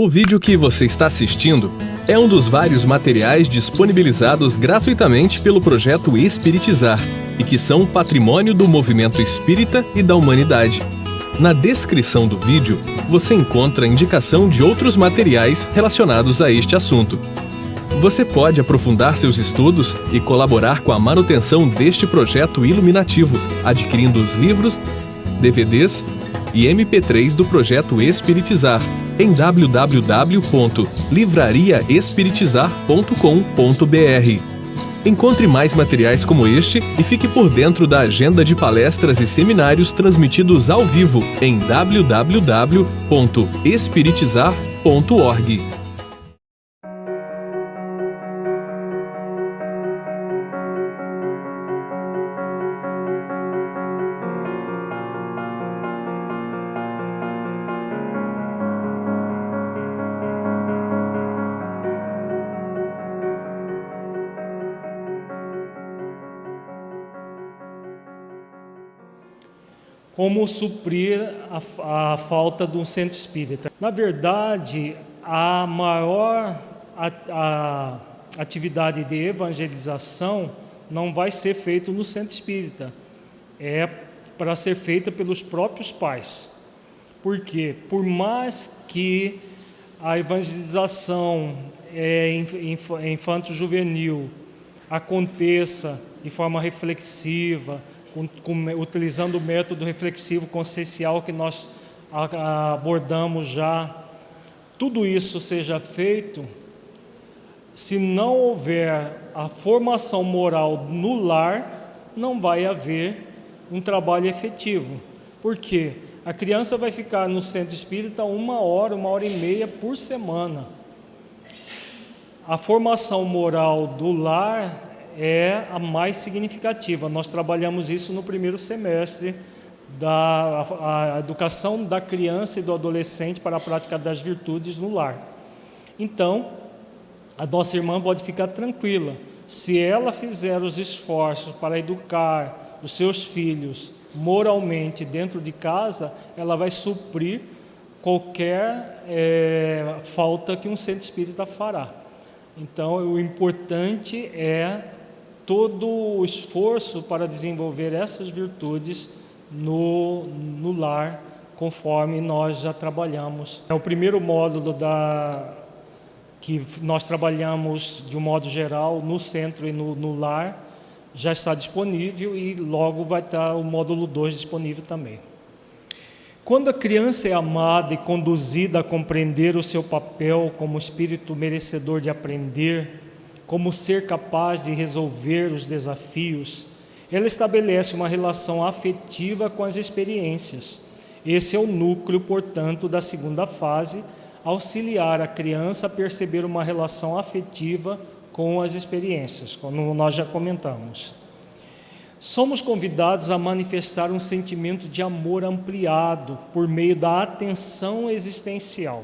O vídeo que você está assistindo é um dos vários materiais disponibilizados gratuitamente pelo projeto Espiritizar e que são patrimônio do movimento espírita e da humanidade. Na descrição do vídeo, você encontra indicação de outros materiais relacionados a este assunto. Você pode aprofundar seus estudos e colaborar com a manutenção deste projeto iluminativo, adquirindo os livros, DVDs e MP3 do projeto Espiritizar em www.livrariaespiritizar.com.br. Encontre mais materiais como este e fique por dentro da agenda de palestras e seminários transmitidos ao vivo em www.espiritizar.org. Como suprir a falta de um centro espírita. Na verdade, a maior atividade de evangelização não vai ser feita no centro espírita. É para ser feita pelos próprios pais. Por quê? Por mais que a evangelização infanto-juvenil aconteça de forma reflexiva, utilizando o método reflexivo consciencial que nós abordamos já, tudo isso seja feito, se não houver a formação moral no lar, não vai haver um trabalho efetivo. Por quê? A criança vai ficar no centro espírita 1 hora e meia por semana. A formação moral do lar é a mais significativa. Nós trabalhamos isso no primeiro semestre da educação da criança e do adolescente para a prática das virtudes no lar. Então, a nossa irmã pode ficar tranquila. Se ela fizer os esforços para educar os seus filhos moralmente dentro de casa, ela vai suprir qualquer falta que um centro espírita fará. Então, o importante é todo o esforço para desenvolver essas virtudes no lar, conforme nós já trabalhamos. É o primeiro módulo que nós trabalhamos de um modo geral no centro e no lar, já está disponível e logo vai estar o módulo 2 disponível também. Quando a criança é amada e conduzida a compreender o seu papel como espírito merecedor de aprender, como ser capaz de resolver os desafios, ela estabelece uma relação afetiva com as experiências. Esse é o núcleo, portanto, da segunda fase, auxiliar a criança a perceber uma relação afetiva com as experiências, como nós já comentamos. Somos convidados a manifestar um sentimento de amor ampliado por meio da atenção existencial.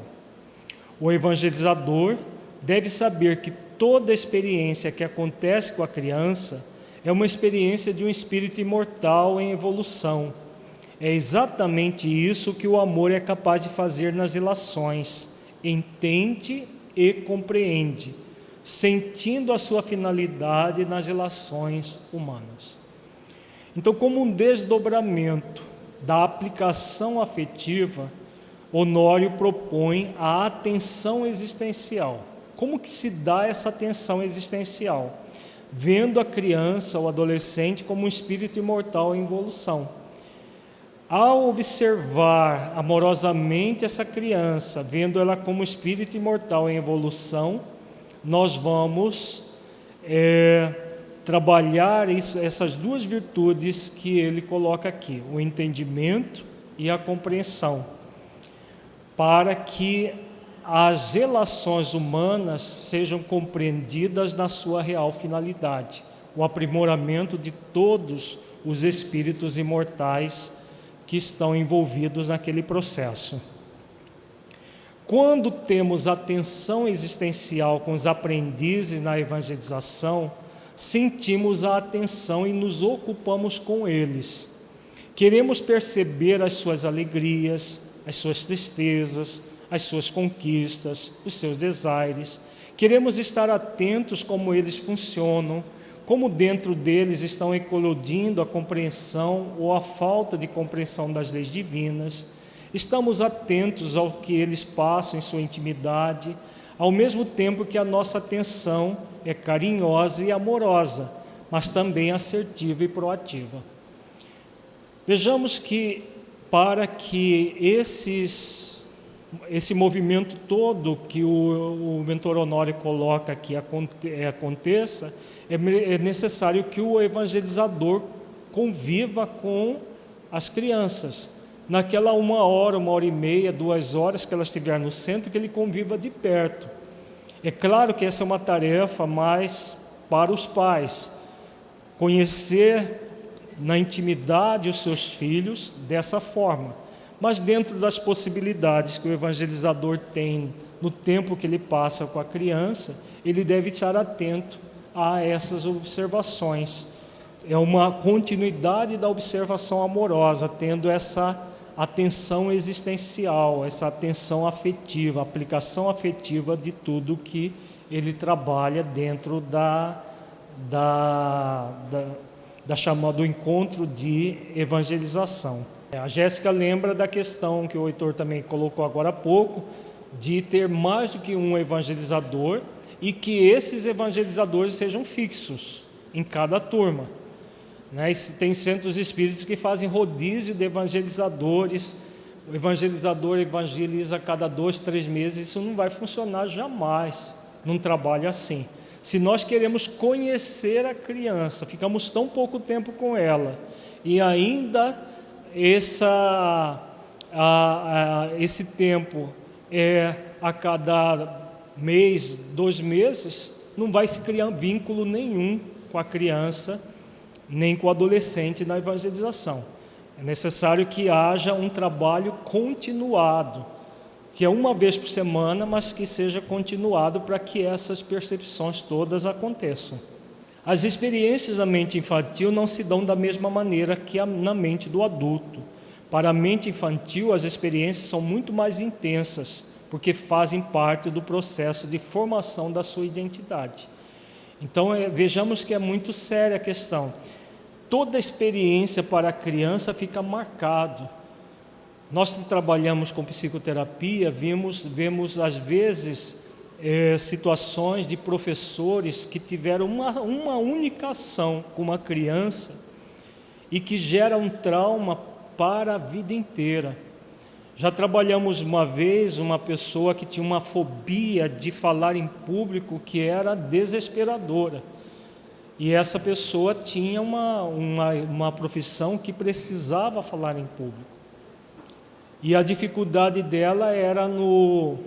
O evangelizador deve saber que toda experiência que acontece com a criança é uma experiência de um espírito imortal em evolução. É exatamente isso que o amor é capaz de fazer nas relações. Entende e compreende, sentindo a sua finalidade nas relações humanas. Então, como um desdobramento da aplicação afetiva, Honório propõe a atenção existencial. Como que se dá essa atenção existencial? Vendo a criança ou adolescente como um espírito imortal em evolução. Ao observar amorosamente essa criança, vendo ela como espírito imortal em evolução, nós vamos trabalhar essas duas virtudes que ele coloca aqui, o entendimento e a compreensão, para que as relações humanas sejam compreendidas na sua real finalidade, o aprimoramento de todos os espíritos imortais que estão envolvidos naquele processo. Quando temos atenção existencial com os aprendizes na evangelização, sentimos a atenção e nos ocupamos com eles. Queremos perceber as suas alegrias, as suas tristezas, as suas conquistas, os seus desaires. Queremos estar atentos como eles funcionam, como dentro deles estão eclodindo a compreensão ou a falta de compreensão das leis divinas. Estamos atentos ao que eles passam em sua intimidade, ao mesmo tempo que a nossa atenção é carinhosa e amorosa, mas também assertiva e proativa. Vejamos que para que esse movimento todo que o mentor Honório coloca aqui aconteça, é necessário que o evangelizador conviva com as crianças. Naquela 1 hora, 1h30, 2 horas que elas estiverem no centro, que ele conviva de perto. É claro que essa é uma tarefa mais para os pais, conhecer na intimidade os seus filhos dessa forma, mas dentro das possibilidades que o evangelizador tem no tempo que ele passa com a criança, ele deve estar atento a essas observações. É uma continuidade da observação amorosa, tendo essa atenção existencial, essa atenção afetiva, aplicação afetiva de tudo que ele trabalha dentro do encontro de evangelização. A Jéssica lembra da questão que o Heitor também colocou agora há pouco, de ter mais do que um evangelizador e que esses evangelizadores sejam fixos em cada turma. Tem centros espíritas que fazem rodízio de evangelizadores, o evangelizador evangeliza a cada 2, 3 meses, isso não vai funcionar jamais num trabalho assim. Se nós queremos conhecer a criança, ficamos tão pouco tempo com ela, e ainda esse tempo é a cada mês, 2 meses, não vai se criar vínculo nenhum com a criança, nem com o adolescente na evangelização. É necessário que haja um trabalho continuado, que é 1 vez por semana, mas que seja continuado para que essas percepções todas aconteçam. As experiências da mente infantil não se dão da mesma maneira que na mente do adulto. Para a mente infantil, as experiências são muito mais intensas, porque fazem parte do processo de formação da sua identidade. Então, vejamos que é muito séria a questão. Toda experiência para a criança fica marcado. Nós que trabalhamos com psicoterapia, vemos às vezes situações de professores que tiveram uma única ação com uma criança e que gera um trauma para a vida inteira. Já trabalhamos uma vez uma pessoa que tinha uma fobia de falar em público que era desesperadora. E essa pessoa tinha uma profissão que precisava falar em público. E a dificuldade dela era no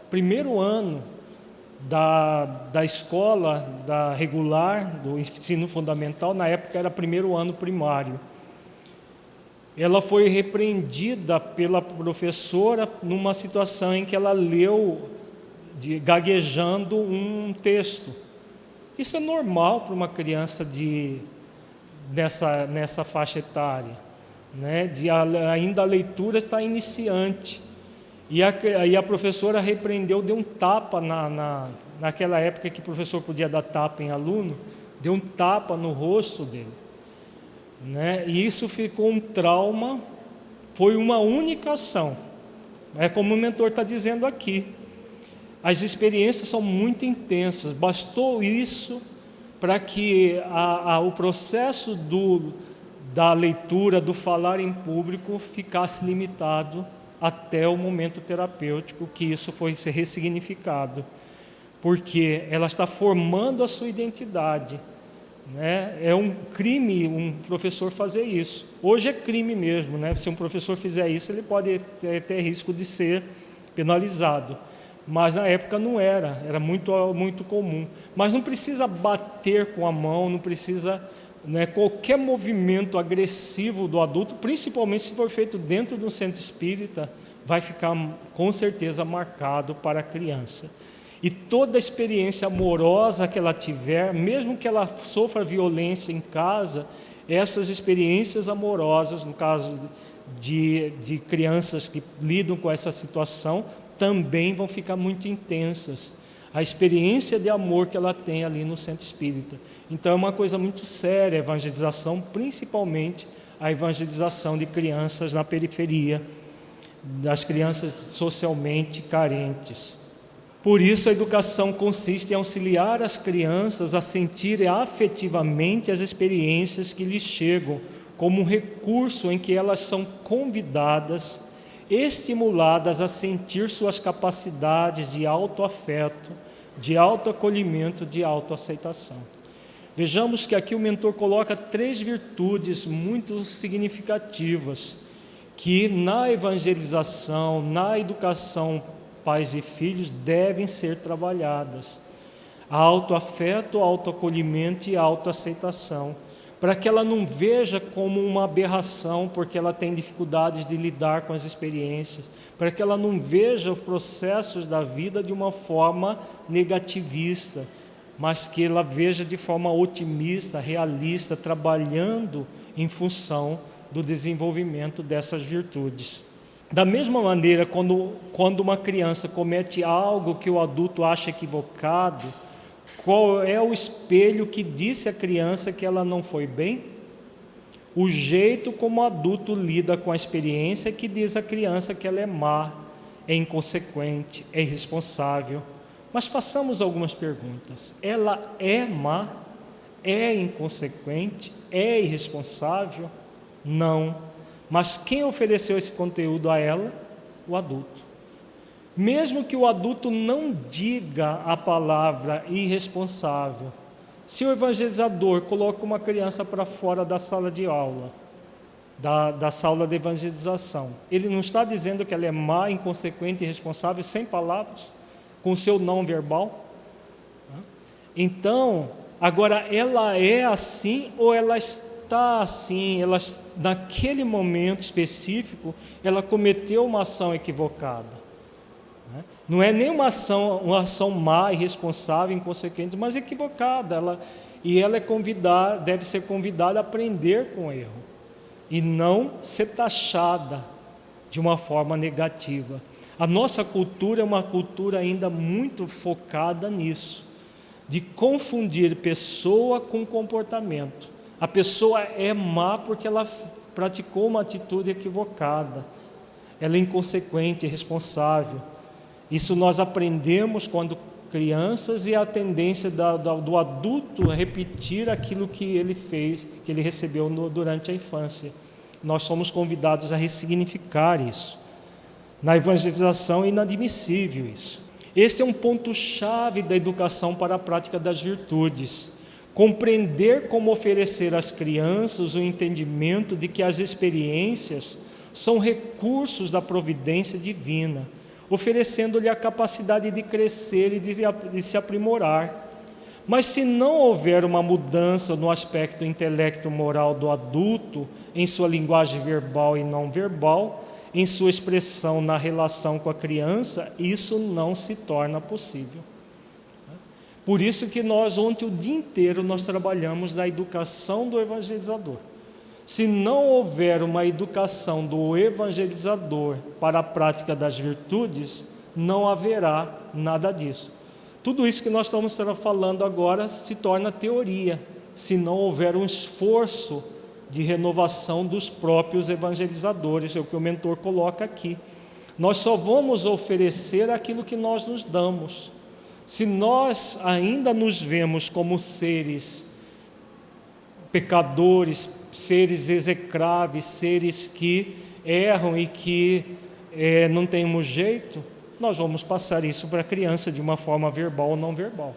primeiro ano da escola regular, do ensino fundamental, na época era 1º ano primário. Ela foi repreendida pela professora numa situação em que ela leu gaguejando um texto. Isso é normal para uma criança nessa faixa etária, né? Ainda a leitura está iniciante. E a professora repreendeu, deu um tapa naquela época que o professor podia dar tapa em aluno, deu um tapa no rosto dele, né? E isso ficou um trauma, foi uma única ação. É como o mentor está dizendo aqui. As experiências são muito intensas, bastou isso para que o processo da leitura, do falar em público, ficasse limitado até o momento terapêutico, que isso foi ser ressignificado, porque ela está formando a sua identidade, né? É um crime um professor fazer isso. Hoje é crime mesmo, né? Se um professor fizer isso, ele pode ter risco de ser penalizado. Mas na época não era muito comum. Mas não precisa bater com a mão, não precisa, né, qualquer movimento agressivo do adulto, principalmente se for feito dentro de um centro espírita, vai ficar com certeza marcado para a criança. E toda experiência amorosa que ela tiver, mesmo que ela sofra violência em casa, essas experiências amorosas, no caso de crianças que lidam com essa situação, também vão ficar muito intensas. A experiência de amor que ela tem ali no centro espírita. Então é uma coisa muito séria a evangelização, principalmente a evangelização de crianças na periferia, das crianças socialmente carentes. Por isso a educação consiste em auxiliar as crianças a sentirem afetivamente as experiências que lhes chegam, como um recurso em que elas são convidadas, estimuladas a sentir suas capacidades de autoafeto, de autoacolhimento, de autoaceitação. Vejamos que aqui o mentor coloca 3 virtudes muito significativas que na evangelização, na educação pais e filhos devem ser trabalhadas: autoafeto, autoacolhimento e autoaceitação, para que ela não veja como uma aberração porque ela tem dificuldades de lidar com as experiências, para que ela não veja os processos da vida de uma forma negativista, mas que ela veja de forma otimista, realista, trabalhando em função do desenvolvimento dessas virtudes. Da mesma maneira, quando uma criança comete algo que o adulto acha equivocado, qual é o espelho que disse à criança que ela não foi bem? O jeito como o adulto lida com a experiência que diz à criança que ela é má, é inconsequente, é irresponsável. Mas façamos algumas perguntas. Ela é má? É inconsequente? É irresponsável? Não. Mas quem ofereceu esse conteúdo a ela? O adulto. Mesmo que o adulto não diga a palavra irresponsável, se o evangelizador coloca uma criança para fora da sala de aula, da sala de evangelização, ele não está dizendo que ela é má, inconsequente e irresponsável sem palavras, com o seu não verbal? Então, agora ela é assim ou ela está assim? Naquele momento específico, ela cometeu uma ação equivocada. Não é nem uma ação má, irresponsável, inconsequente, mas equivocada. Ela deve ser convidada a aprender com o erro e não ser taxada de uma forma negativa. A nossa cultura é uma cultura ainda muito focada nisso, de confundir pessoa com comportamento. A pessoa é má porque ela praticou uma atitude equivocada, ela é inconsequente, irresponsável. Isso nós aprendemos quando crianças, e a tendência do adulto a repetir aquilo que ele fez, que ele recebeu durante a infância. Nós somos convidados a ressignificar isso. Na evangelização é inadmissível isso. Este é um ponto-chave da educação para a prática das virtudes. Compreender como oferecer às crianças o entendimento de que as experiências são recursos da providência divina, oferecendo-lhe a capacidade de crescer e de se aprimorar. Mas se não houver uma mudança no aspecto intelecto-moral do adulto, em sua linguagem verbal e não verbal, em sua expressão na relação com a criança, isso não se torna possível. Por isso que ontem o dia inteiro nós trabalhamos na educação do evangelizador. Se não houver uma educação do evangelizador para a prática das virtudes, não haverá nada disso. Tudo isso que nós estamos falando agora se torna teoria, se não houver um esforço de renovação dos próprios evangelizadores, é o que o mentor coloca aqui. Nós só vamos oferecer aquilo que nós nos damos. Se nós ainda nos vemos como seres pecadores, seres execráveis, seres que erram e que não temos jeito, nós vamos passar isso para a criança de uma forma verbal ou não verbal.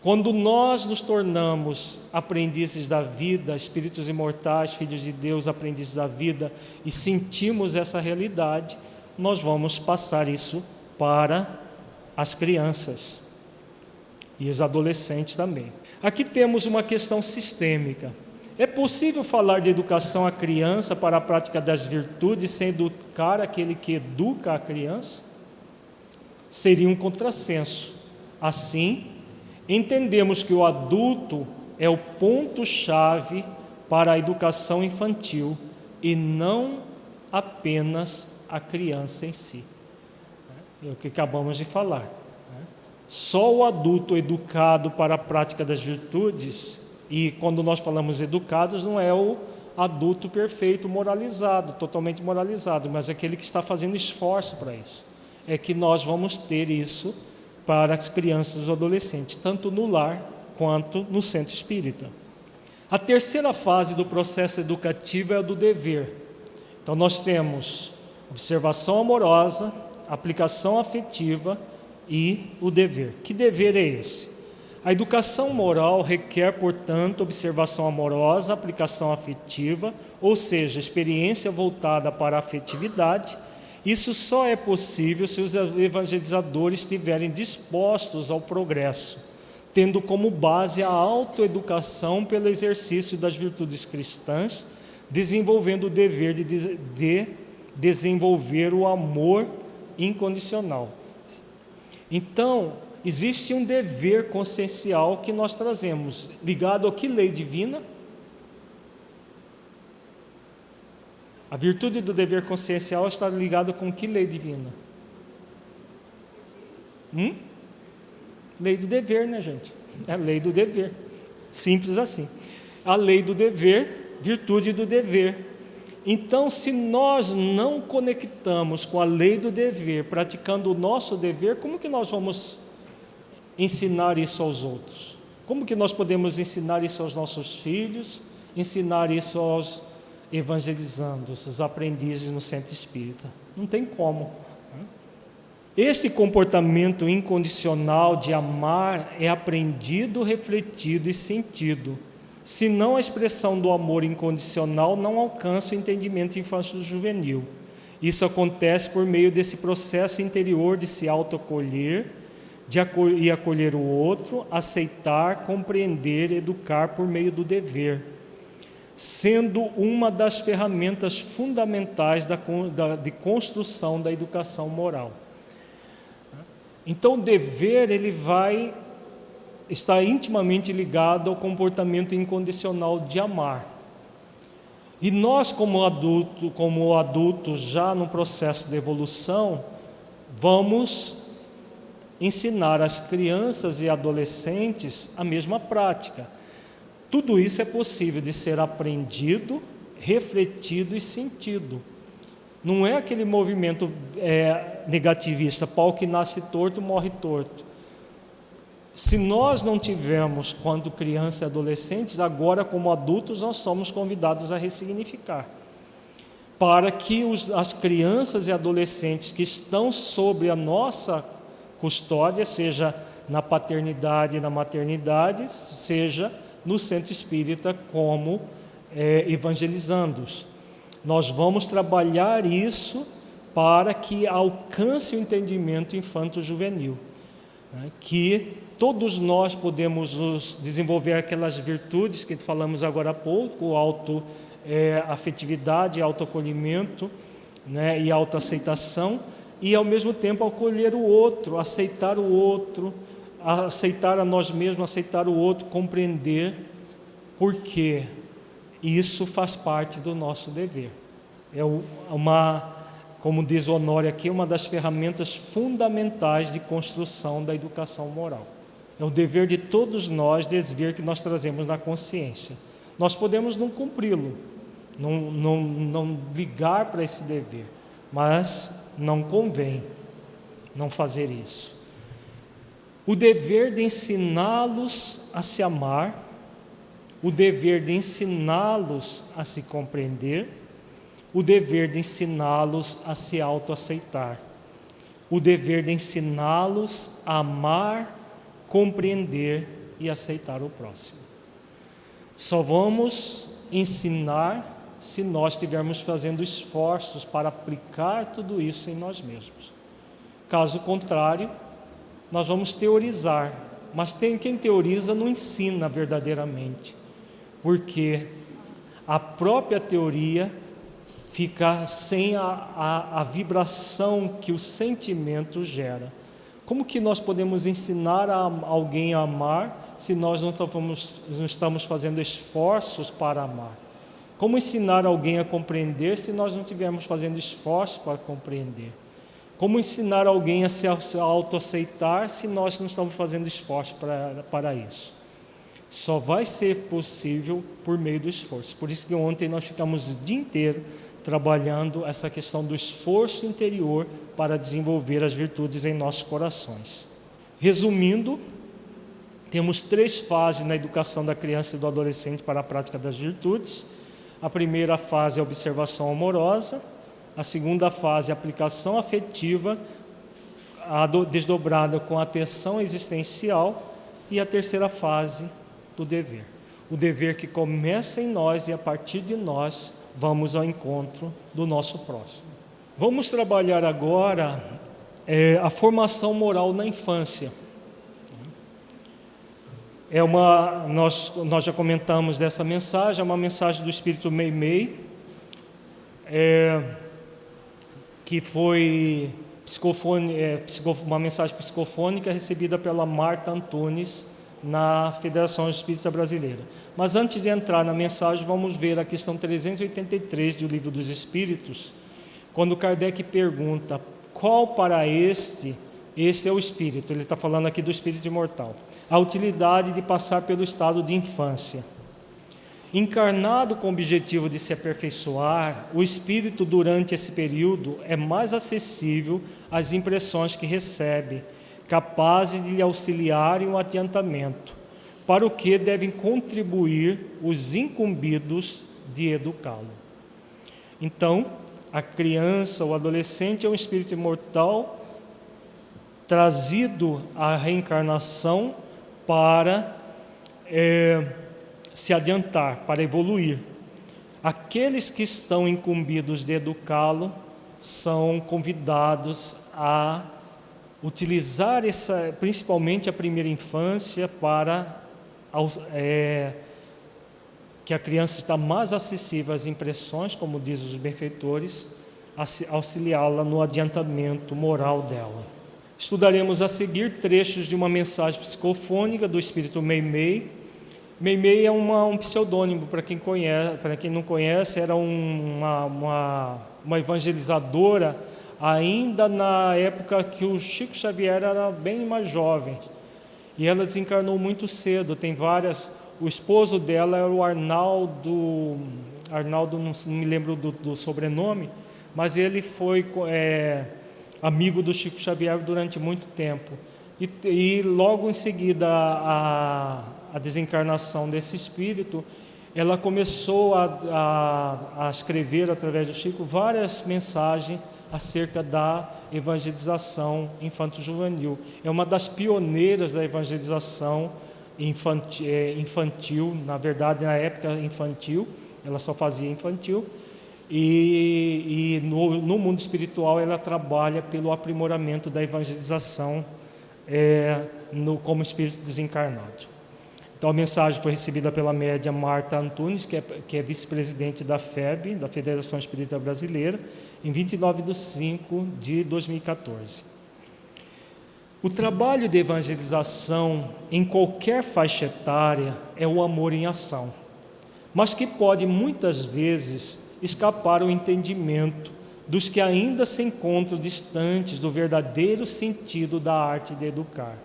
Quando nós nos tornamos aprendizes da vida, espíritos imortais, filhos de Deus, aprendizes da vida, e sentimos essa realidade, nós vamos passar isso para as crianças e os adolescentes também. Aqui temos uma questão sistêmica. É possível falar de educação à criança para a prática das virtudes sem educar aquele que educa a criança? Seria um contrassenso. Assim, entendemos que o adulto é o ponto-chave para a educação infantil e não apenas a criança em si. É o que acabamos de falar. Só o adulto educado para a prática das virtudes, e quando nós falamos educados, não é o adulto perfeito, moralizado, totalmente moralizado, mas aquele que está fazendo esforço para isso. É que nós vamos ter isso para as crianças e adolescentes, tanto no lar quanto no centro espírita. A terceira fase do processo educativo é a do dever. Então nós temos observação amorosa, aplicação afetiva e o dever. Que dever é esse? A educação moral requer, portanto, observação amorosa, aplicação afetiva, ou seja, experiência voltada para a afetividade. Isso só é possível se os evangelizadores estiverem dispostos ao progresso, tendo como base a autoeducação pelo exercício das virtudes cristãs, desenvolvendo o dever de desenvolver o amor incondicional. Então, existe um dever consciencial que nós trazemos, ligado a que lei divina? A virtude do dever consciencial está ligada com que lei divina? Lei do dever, né, gente? É a lei do dever. Simples assim. A lei do dever, virtude do dever. Então, se nós não conectamos com a lei do dever, praticando o nosso dever, como que nós vamos ensinar isso aos outros? Como que nós podemos ensinar isso aos nossos filhos, ensinar isso aos evangelizandos, os aprendizes no centro espírita? Não tem como. Este comportamento incondicional de amar é aprendido, refletido e sentido. Senão a expressão do amor incondicional não alcança o entendimento infanto-juvenil. Isso acontece por meio desse processo interior de se autoacolher, e acolher o outro, aceitar, compreender, educar por meio do dever, sendo uma das ferramentas fundamentais de construção da educação moral. Então o dever está intimamente ligado ao comportamento incondicional de amar. E nós, como adultos, já no processo de evolução, vamos ensinar às crianças e adolescentes a mesma prática. Tudo isso é possível de ser aprendido, refletido e sentido. Não é aquele movimento negativista, pau que nasce torto, morre torto. Se nós não tivermos, quando crianças e adolescentes, agora como adultos nós somos convidados a ressignificar, para que as crianças e adolescentes que estão sob a nossa custódia, seja na paternidade e na maternidade, seja no centro espírita como evangelizandos. Nós vamos trabalhar isso para que alcance o entendimento infanto-juvenil, né? Que todos nós podemos desenvolver aquelas virtudes que falamos agora há pouco, afetividade, autoacolhimento, né? E autoaceitação, e ao mesmo tempo acolher o outro, aceitar o outro, aceitar a nós mesmos, aceitar o outro, compreender, porque isso faz parte do nosso dever. Como diz o Honório aqui, uma das ferramentas fundamentais de construção da educação moral. É o dever de todos nós, dever que nós trazemos na consciência. Nós podemos não cumpri-lo, não ligar para esse dever, mas não convém não fazer isso. O dever de ensiná-los a se amar, o dever de ensiná-los a se compreender, o dever de ensiná-los a se autoaceitar, o dever de ensiná-los a amar, compreender e aceitar o próximo. Só vamos ensinar se nós estivermos fazendo esforços para aplicar tudo isso em nós mesmos. Caso contrário, nós vamos teorizar, mas quem teoriza não ensina verdadeiramente, porque a própria teoria fica sem a vibração que o sentimento gera. Como que nós podemos ensinar alguém a amar se nós não estamos fazendo esforços para amar? Como ensinar alguém a compreender se nós não estivermos fazendo esforços para compreender? Como ensinar alguém a se autoaceitar se nós não estamos fazendo esforço para isso? Só vai ser possível por meio do esforço. Por isso que ontem nós ficamos o dia inteiro trabalhando essa questão do esforço interior para desenvolver as virtudes em nossos corações. Resumindo, temos 3 fases na educação da criança e do adolescente para a prática das virtudes. A primeira fase é a observação amorosa, a segunda fase é a aplicação afetiva, desdobrada com a atenção existencial, e a terceira fase do dever. O dever que começa em nós e a partir de nós vamos ao encontro do nosso próximo. Vamos trabalhar agora a formação moral na infância. Nós já comentamos dessa mensagem, é uma mensagem do Espírito Meimei, que foi uma mensagem psicofônica recebida pela Marta Antunes na Federação Espírita Brasileira. Mas antes de entrar na mensagem, vamos ver a questão 383 do Livro dos Espíritos, quando Kardec pergunta qual para este é o espírito, ele está falando aqui do espírito imortal, a utilidade de passar pelo estado de infância. Encarnado com o objetivo de se aperfeiçoar, o espírito durante esse período é mais acessível às impressões que recebe, capazes de lhe auxiliarem o adiantamento, para o que devem contribuir os incumbidos de educá-lo. Então, a criança, o adolescente é um espírito imortal trazido à reencarnação para se adiantar, para evoluir. Aqueles que estão incumbidos de educá-lo são convidados a utilizar principalmente a primeira infância para que a criança está mais acessível às impressões, como dizem os benfeitores, auxiliá-la no adiantamento moral dela. Estudaremos a seguir trechos de uma mensagem psicofônica do Espírito Meimei. Meimei é um pseudônimo, para quem não conhece, era uma evangelizadora ainda na época que o Chico Xavier era bem mais jovem. E ela desencarnou muito cedo, tem várias... O esposo dela era o Arnaldo, não me lembro do sobrenome, mas ele foi amigo do Chico Xavier durante muito tempo. E logo em seguida a desencarnação desse espírito, ela começou a escrever através do Chico várias mensagens acerca da evangelização infanto-juvenil. É uma das pioneiras da evangelização infantil, na verdade, na época infantil, ela só fazia infantil, e no mundo espiritual ela trabalha pelo aprimoramento da evangelização como espírito desencarnado. Então a mensagem foi recebida pela média Marta Antunes, que é vice-presidente da FEB, da Federação Espírita Brasileira, em 29/5/2014. O trabalho de evangelização em qualquer faixa etária é o amor em ação, mas que pode muitas vezes escapar ao entendimento dos que ainda se encontram distantes do verdadeiro sentido da arte de educar.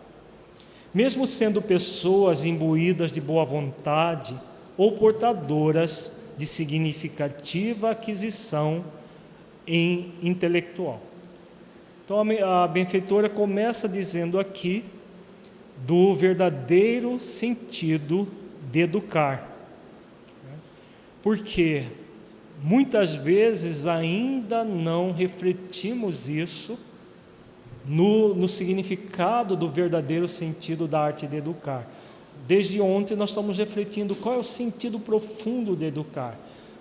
Mesmo sendo pessoas imbuídas de boa vontade ou portadoras de significativa aquisição intelectual. Então a benfeitora começa dizendo aqui do verdadeiro sentido de educar. Porque muitas vezes ainda não refletimos isso no significado do verdadeiro sentido da arte de educar. Desde ontem nós estamos refletindo qual é o sentido profundo de educar.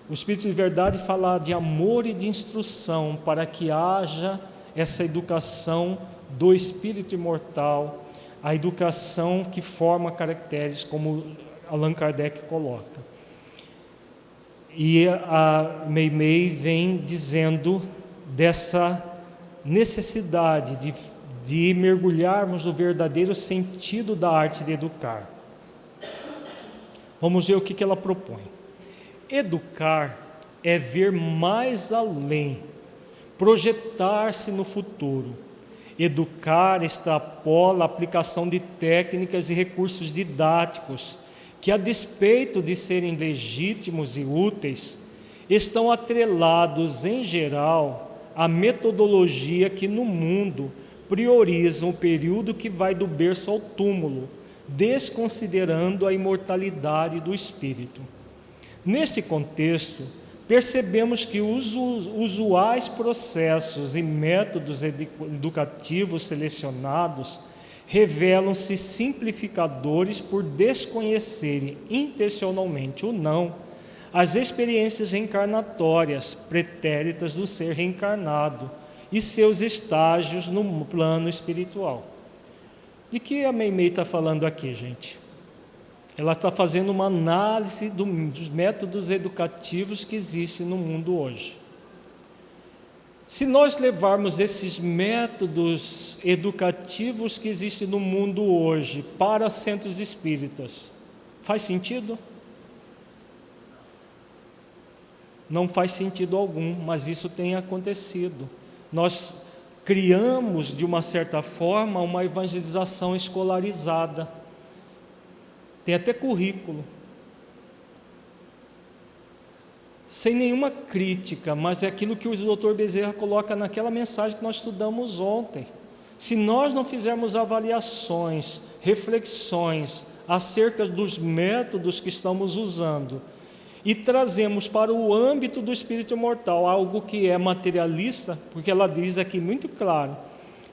O Espírito de Verdade fala de amor e de instrução para que haja essa educação do espírito imortal, a educação que forma caracteres, como Allan Kardec coloca. E a Meimei vem dizendo dessa necessidade de mergulharmos no verdadeiro sentido da arte de educar. Vamos ver o que ela propõe. Educar é ver mais além, projetar-se no futuro. Educar extrapola a aplicação de técnicas e recursos didáticos que, a despeito de serem legítimos e úteis, estão atrelados, em geral, à metodologia que no mundo prioriza o período que vai do berço ao túmulo, desconsiderando a imortalidade do espírito. Neste contexto, percebemos que os usuais processos e métodos educativos selecionados revelam-se simplificadores por desconhecerem intencionalmente ou não as experiências reencarnatórias pretéritas do ser reencarnado e seus estágios no plano espiritual. De que a Meimei está falando aqui, gente? Ela está fazendo uma análise dos métodos educativos que existem no mundo hoje. Se nós levarmos esses métodos educativos que existem no mundo hoje para centros espíritas, faz sentido? Não faz sentido algum, mas isso tem acontecido. Nós criamos, de uma certa forma, uma evangelização escolarizada. Tem até currículo. Sem nenhuma crítica, mas é aquilo que o Dr. Bezerra coloca naquela mensagem que nós estudamos ontem. Se nós não fizermos avaliações, reflexões acerca dos métodos que estamos usando e trazemos para o âmbito do espírito imortal algo que é materialista, porque ela diz aqui muito claro,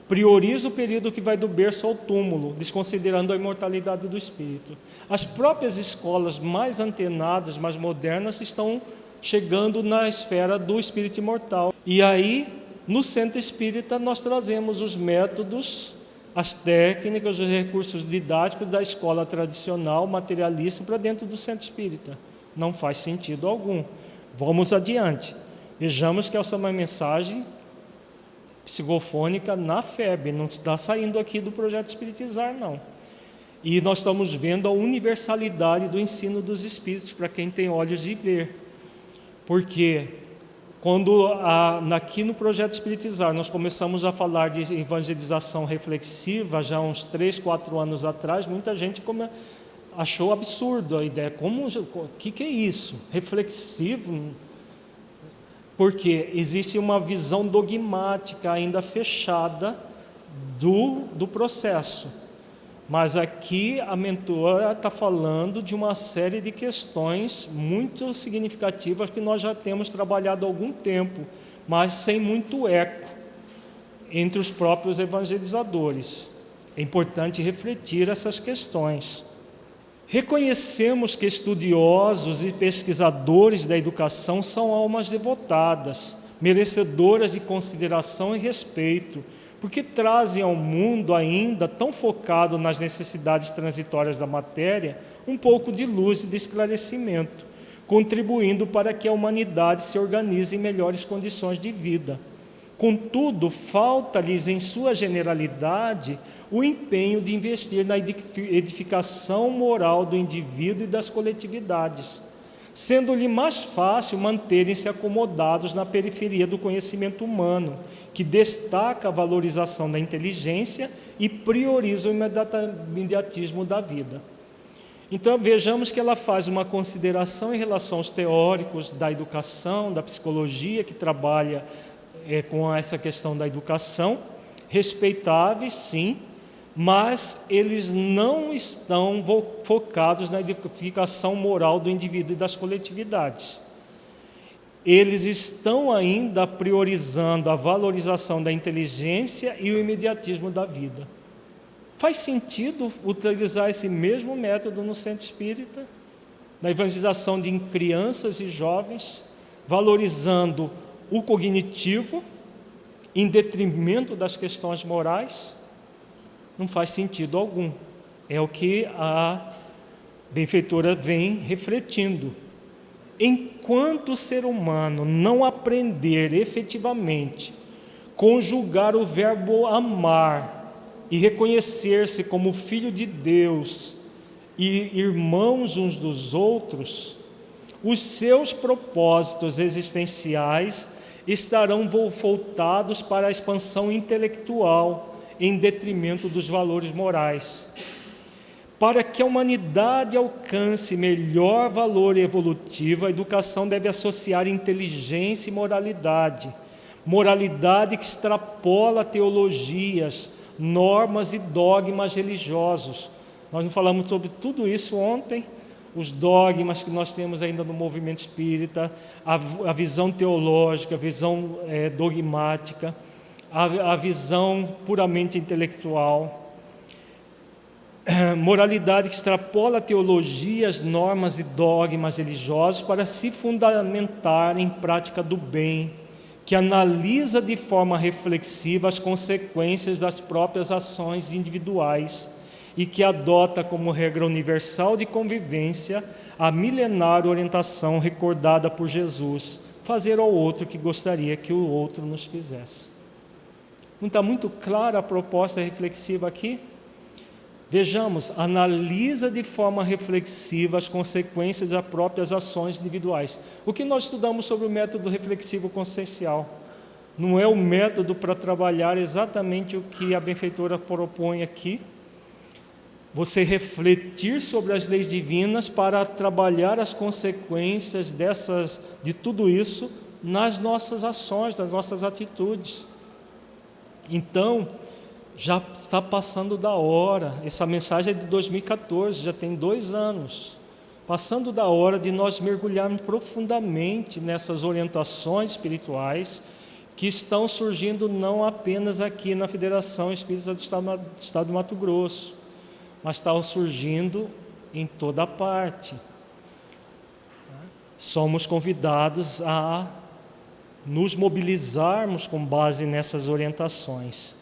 prioriza o período que vai do berço ao túmulo, desconsiderando a imortalidade do espírito. As próprias escolas mais antenadas, mais modernas, estão chegando na esfera do espírito imortal. E aí, no centro espírita, nós trazemos os métodos, as técnicas, os recursos didáticos da escola tradicional, materialista, para dentro do centro espírita. Não faz sentido algum. Vamos adiante. Vejamos que essa é uma mensagem psicofônica na FEB, não está saindo aqui do projeto Espiritizar, não. E nós estamos vendo a universalidade do ensino dos espíritos para quem tem olhos de ver. Porque quando aqui no projeto Espiritizar nós começamos a falar de evangelização reflexiva, já uns 3, 4 anos atrás, muita gente achou absurdo a ideia. O que é isso? Reflexivo? Porque existe uma visão dogmática ainda fechada do processo. Mas aqui a mentora está falando de uma série de questões muito significativas que nós já temos trabalhado há algum tempo, mas sem muito eco entre os próprios evangelizadores. É importante refletir essas questões. Reconhecemos que estudiosos e pesquisadores da educação são almas devotadas, merecedoras de consideração e respeito, porque trazem ao mundo ainda tão focado nas necessidades transitórias da matéria, um pouco de luz e de esclarecimento, contribuindo para que a humanidade se organize em melhores condições de vida. Contudo, falta-lhes em sua generalidade o empenho de investir na edificação moral do indivíduo e das coletividades, sendo-lhe mais fácil manterem-se acomodados na periferia do conhecimento humano, que destaca a valorização da inteligência e prioriza o imediatismo da vida. Então, vejamos que ela faz uma consideração em relação aos teóricos da educação, da psicologia, que trabalha com essa questão da educação, respeitáveis, sim, mas eles não estão focados na edificação moral do indivíduo e das coletividades. Eles estão ainda priorizando a valorização da inteligência e o imediatismo da vida. Faz sentido utilizar esse mesmo método no centro espírita, na evangelização de crianças e jovens, valorizando o cognitivo em detrimento das questões morais? Não faz sentido algum. É o que a benfeitora vem refletindo. Enquanto o ser humano não aprender efetivamente conjugar o verbo amar e reconhecer-se como filho de Deus e irmãos uns dos outros, os seus propósitos existenciais estarão voltados para a expansão intelectual em detrimento dos valores morais. Para que a humanidade alcance melhor valor evolutivo, a educação deve associar inteligência e moralidade. Moralidade que extrapola teologias, normas e dogmas religiosos. Nós não falamos sobre tudo isso ontem, os dogmas que nós temos ainda no movimento espírita, a visão teológica, a visão dogmática, a visão puramente intelectual. Moralidade que extrapola teologias, normas e dogmas religiosos para se fundamentar em prática do bem, que analisa de forma reflexiva as consequências das próprias ações individuais e que adota como regra universal de convivência a milenar orientação recordada por Jesus: fazer ao outro o que gostaria que o outro nos fizesse. Não está muito clara a proposta reflexiva aqui? Vejamos, analisa de forma reflexiva as consequências das próprias ações individuais. O que nós estudamos sobre o método reflexivo consciencial? Não é o método para trabalhar exatamente o que a benfeitora propõe aqui? Você refletir sobre as leis divinas para trabalhar as consequências de tudo isso nas nossas ações, nas nossas atitudes. Então, já está passando da hora, essa mensagem é de 2014, já tem 2 anos, passando da hora de nós mergulharmos profundamente nessas orientações espirituais que estão surgindo não apenas aqui na Federação Espírita do Estado do Mato Grosso, mas estão surgindo em toda parte. Somos convidados a nos mobilizarmos com base nessas orientações.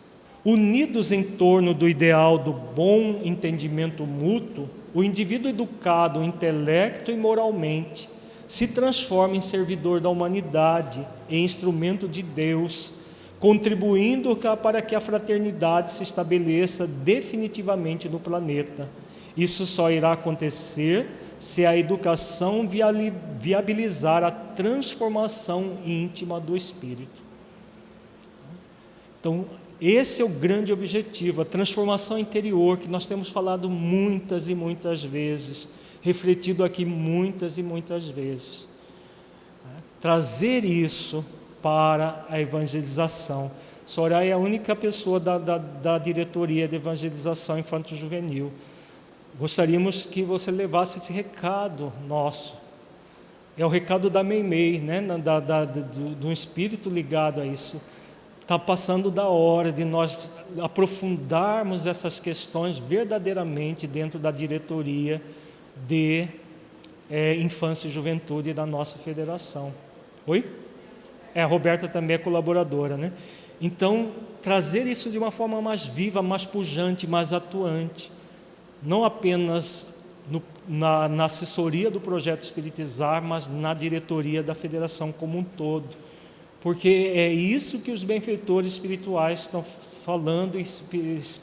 Unidos em torno do ideal do bom entendimento mútuo, o indivíduo educado intelecto e moralmente se transforma em servidor da humanidade, em instrumento de Deus, contribuindo para que a fraternidade se estabeleça definitivamente no planeta. Isso só irá acontecer se a educação viabilizar a transformação íntima do espírito. Então, esse é o grande objetivo, a transformação interior, que nós temos falado muitas e muitas vezes, refletido aqui muitas e muitas vezes. Trazer isso para a evangelização. Soraya é a única pessoa da diretoria de evangelização infanto-juvenil. Gostaríamos que você levasse esse recado nosso. É o recado da Meimei, né? Do espírito ligado a isso. Está passando da hora de nós aprofundarmos essas questões verdadeiramente dentro da diretoria de infância e juventude da nossa federação. Oi? A Roberta também é colaboradora, né? Então, trazer isso de uma forma mais viva, mais pujante, mais atuante. Não apenas na assessoria do Projeto Espiritizar, mas na diretoria da federação como um todo. Porque é isso que os benfeitores espirituais estão falando e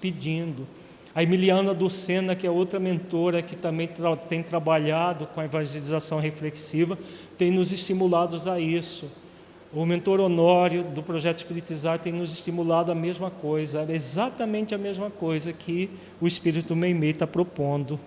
pedindo. A Emiliana Lucena, que é outra mentora que também tem trabalhado com a evangelização reflexiva, tem nos estimulado a isso. O mentor Honório do Projeto Espiritizar tem nos estimulado a mesma coisa, exatamente a mesma coisa que o Espírito Meimei está propondo.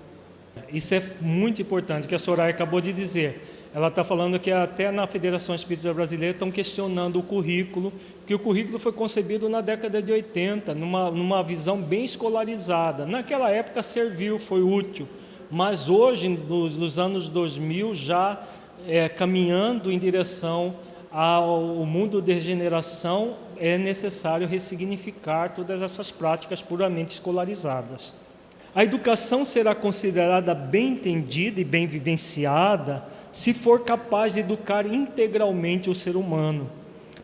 Isso é muito importante, que a Soraya acabou de dizer. Ela está falando que até na Federação Espírita Brasileira estão questionando o currículo, que o currículo foi concebido na década de 80, numa visão bem escolarizada. Naquela época serviu, foi útil, mas hoje, nos anos 2000, já caminhando em direção ao mundo de regeneração, é necessário ressignificar todas essas práticas puramente escolarizadas. A educação será considerada bem entendida e bem vivenciada se for capaz de educar integralmente o ser humano.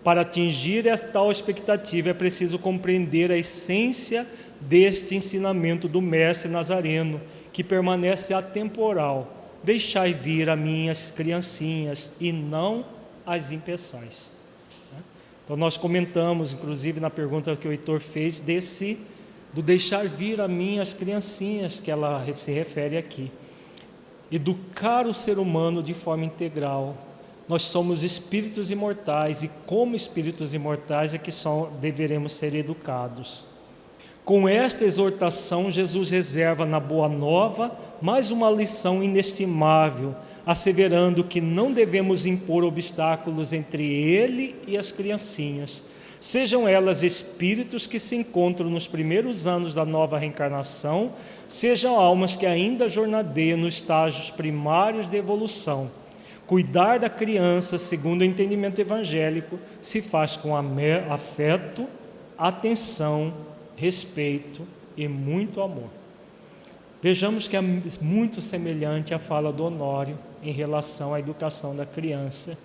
Para atingir tal expectativa é preciso compreender a essência deste ensinamento do Mestre Nazareno, que permanece atemporal. Deixai vir a minhas criancinhas e não as impeçais. Então nós comentamos, inclusive na pergunta que o Heitor fez, do deixar vir a mim as criancinhas, que ela se refere aqui. Educar o ser humano de forma integral. Nós somos espíritos imortais e como espíritos imortais é que deveremos ser educados. Com esta exortação, Jesus reserva na Boa Nova mais uma lição inestimável, asseverando que não devemos impor obstáculos entre ele e as criancinhas, sejam elas espíritos que se encontram nos primeiros anos da nova reencarnação, sejam almas que ainda jornadeiam nos estágios primários de evolução. Cuidar da criança, segundo o entendimento evangélico, se faz com afeto, atenção, respeito e muito amor. Vejamos que é muito semelhante à fala do Honório em relação à educação da criança.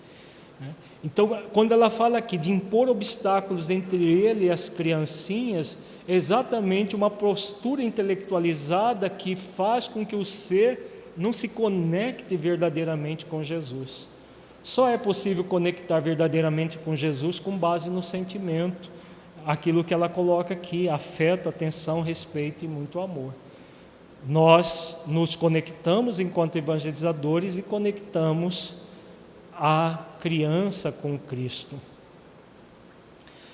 Então, quando ela fala aqui de impor obstáculos entre ele e as criancinhas, é exatamente uma postura intelectualizada que faz com que o ser não se conecte verdadeiramente com Jesus. Só é possível conectar verdadeiramente com Jesus com base no sentimento, aquilo que ela coloca aqui: afeto, atenção, respeito e muito amor. Nós nos conectamos enquanto evangelizadores e conectamos a criança com Cristo.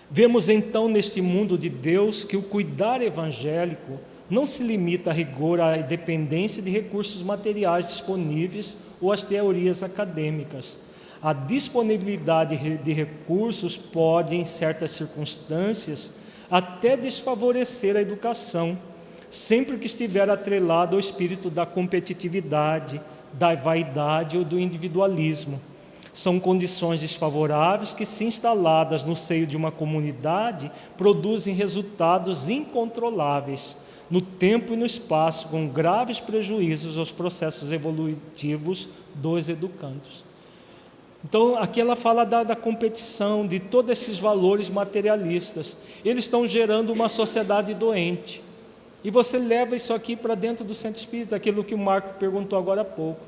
Vemos então neste mundo de Deus que o cuidar evangélico não se limita a rigor à dependência de recursos materiais disponíveis ou às teorias acadêmicas. A disponibilidade de recursos pode, em certas circunstâncias, até desfavorecer a educação, sempre que estiver atrelado ao espírito da competitividade, da vaidade ou do individualismo. São condições desfavoráveis que, se instaladas no seio de uma comunidade, produzem resultados incontroláveis no tempo e no espaço, com graves prejuízos aos processos evolutivos dos educandos. Então, aqui ela fala da competição, de todos esses valores materialistas. Eles estão gerando uma sociedade doente. E você leva isso aqui para dentro do centro espírita, aquilo que o Marco perguntou agora há pouco.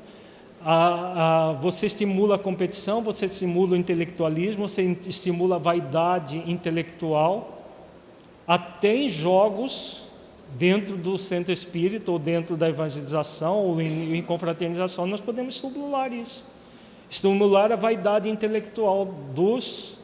Você estimula a competição, você estimula o intelectualismo, você estimula a vaidade intelectual, até em jogos dentro do centro espírita, ou dentro da evangelização, ou em confraternização, nós podemos estimular isso. Estimular a vaidade intelectual dos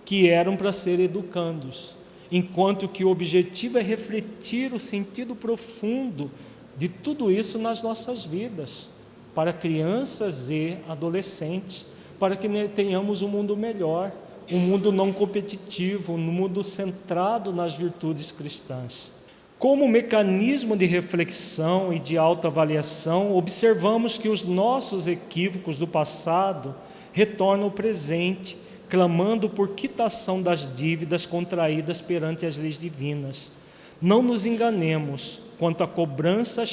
que eram para ser educandos, enquanto que o objetivo é refletir o sentido profundo de tudo isso nas nossas vidas, para crianças e adolescentes, para que tenhamos um mundo melhor, um mundo não competitivo, um mundo centrado nas virtudes cristãs. Como mecanismo de reflexão e de autoavaliação, observamos que os nossos equívocos do passado retornam ao presente, clamando por quitação das dívidas contraídas perante as leis divinas. Não nos enganemos, quando a cobrança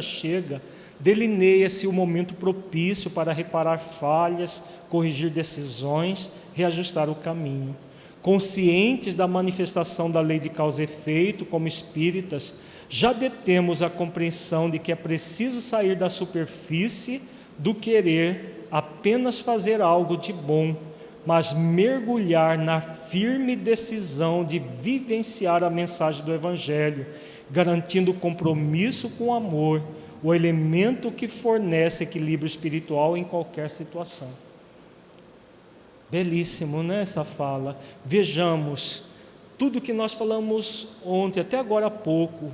chega, delineia-se o momento propício para reparar falhas, corrigir decisões, reajustar o caminho. Conscientes da manifestação da lei de causa e efeito, como espíritas, já detemos a compreensão de que é preciso sair da superfície do querer apenas fazer algo de bom, mas mergulhar na firme decisão de vivenciar a mensagem do Evangelho, garantindo compromisso com o amor, o elemento que fornece equilíbrio espiritual em qualquer situação. Belíssimo, né, essa fala. Vejamos, tudo que nós falamos ontem, até agora há pouco,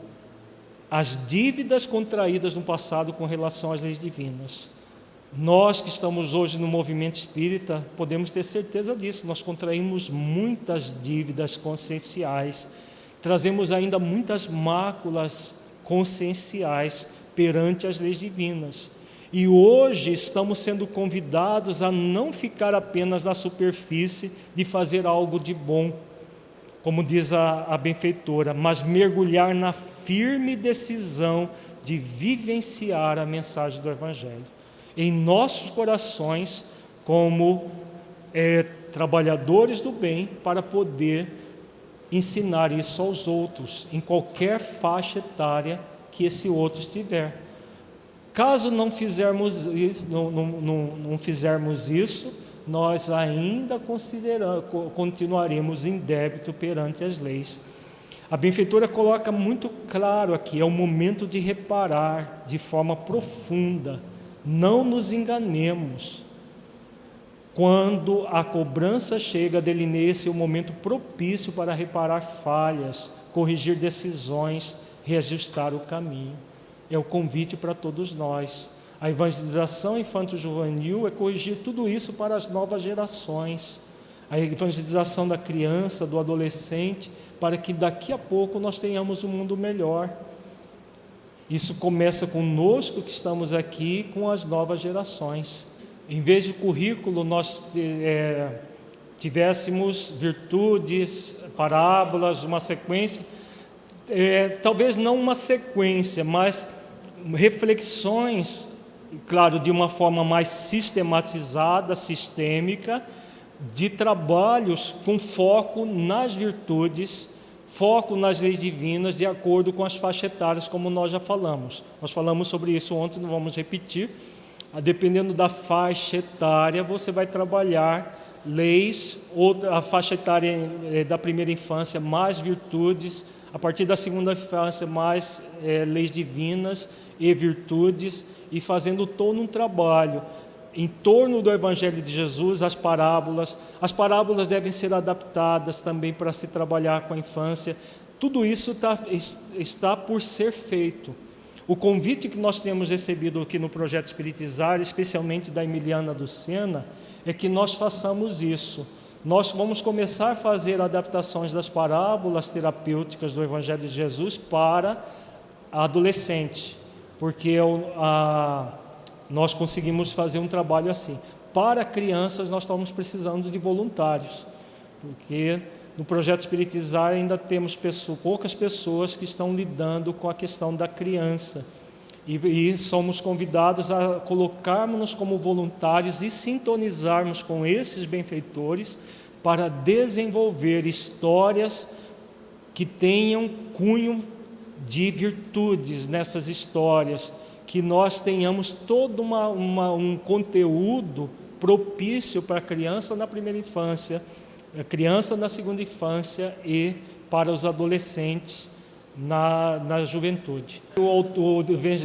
as dívidas contraídas no passado com relação às leis divinas. Nós que estamos hoje no movimento espírita, podemos ter certeza disso. Nós contraímos muitas dívidas conscienciais, trazemos ainda muitas máculas conscienciais perante as leis divinas. E hoje estamos sendo convidados a não ficar apenas na superfície de fazer algo de bom, como diz a benfeitora, mas mergulhar na firme decisão de vivenciar a mensagem do Evangelho em nossos corações, como trabalhadores do bem, para poder ensinar isso aos outros, em qualquer faixa etária que esse outro estiver. Caso não fizermos isso, nós ainda continuaremos em débito perante as leis. A benfeitora coloca muito claro aqui, é o momento de reparar de forma profunda. Não nos enganemos. Quando a cobrança chega, delineia-se o momento propício para reparar falhas, corrigir decisões, reajustar o caminho. É o convite para todos nós. A evangelização infanto-juvenil é corrigir tudo isso para as novas gerações. A evangelização da criança, do adolescente, para que daqui a pouco nós tenhamos um mundo melhor. Isso começa conosco que estamos aqui, com as novas gerações. Em vez de currículo, nós tivéssemos virtudes, parábolas, uma sequência, talvez não uma sequência, mas reflexões, claro, de uma forma mais sistematizada, sistêmica, de trabalhos com foco nas virtudes, foco nas leis divinas, de acordo com as faixas etárias, como nós já falamos. Nós falamos sobre isso ontem, não vamos repetir. Dependendo da faixa etária, você vai trabalhar leis, ou a faixa etária da primeira infância, mais virtudes, a partir da segunda infância, mais leis divinas e virtudes, e fazendo todo um trabalho em torno do Evangelho de Jesus. As parábolas devem ser adaptadas também para se trabalhar com a infância. Tudo isso está por ser feito. O convite que nós temos recebido aqui no Projeto Espiritizar, especialmente da Emiliana do Sena, é que nós façamos isso. Nós vamos começar a fazer adaptações das parábolas terapêuticas do Evangelho de Jesus para adolescente, porque nós conseguimos fazer um trabalho assim. Para crianças, nós estamos precisando de voluntários, porque no Projeto Espiritizar ainda temos poucas pessoas que estão lidando com a questão da criança, e somos convidados a colocarmos-nos como voluntários e sintonizarmos com esses benfeitores para desenvolver histórias que tenham cunho de virtudes nessas histórias, que nós tenhamos todo um conteúdo propício para a criança na primeira infância, a criança na segunda infância e para os adolescentes na juventude. O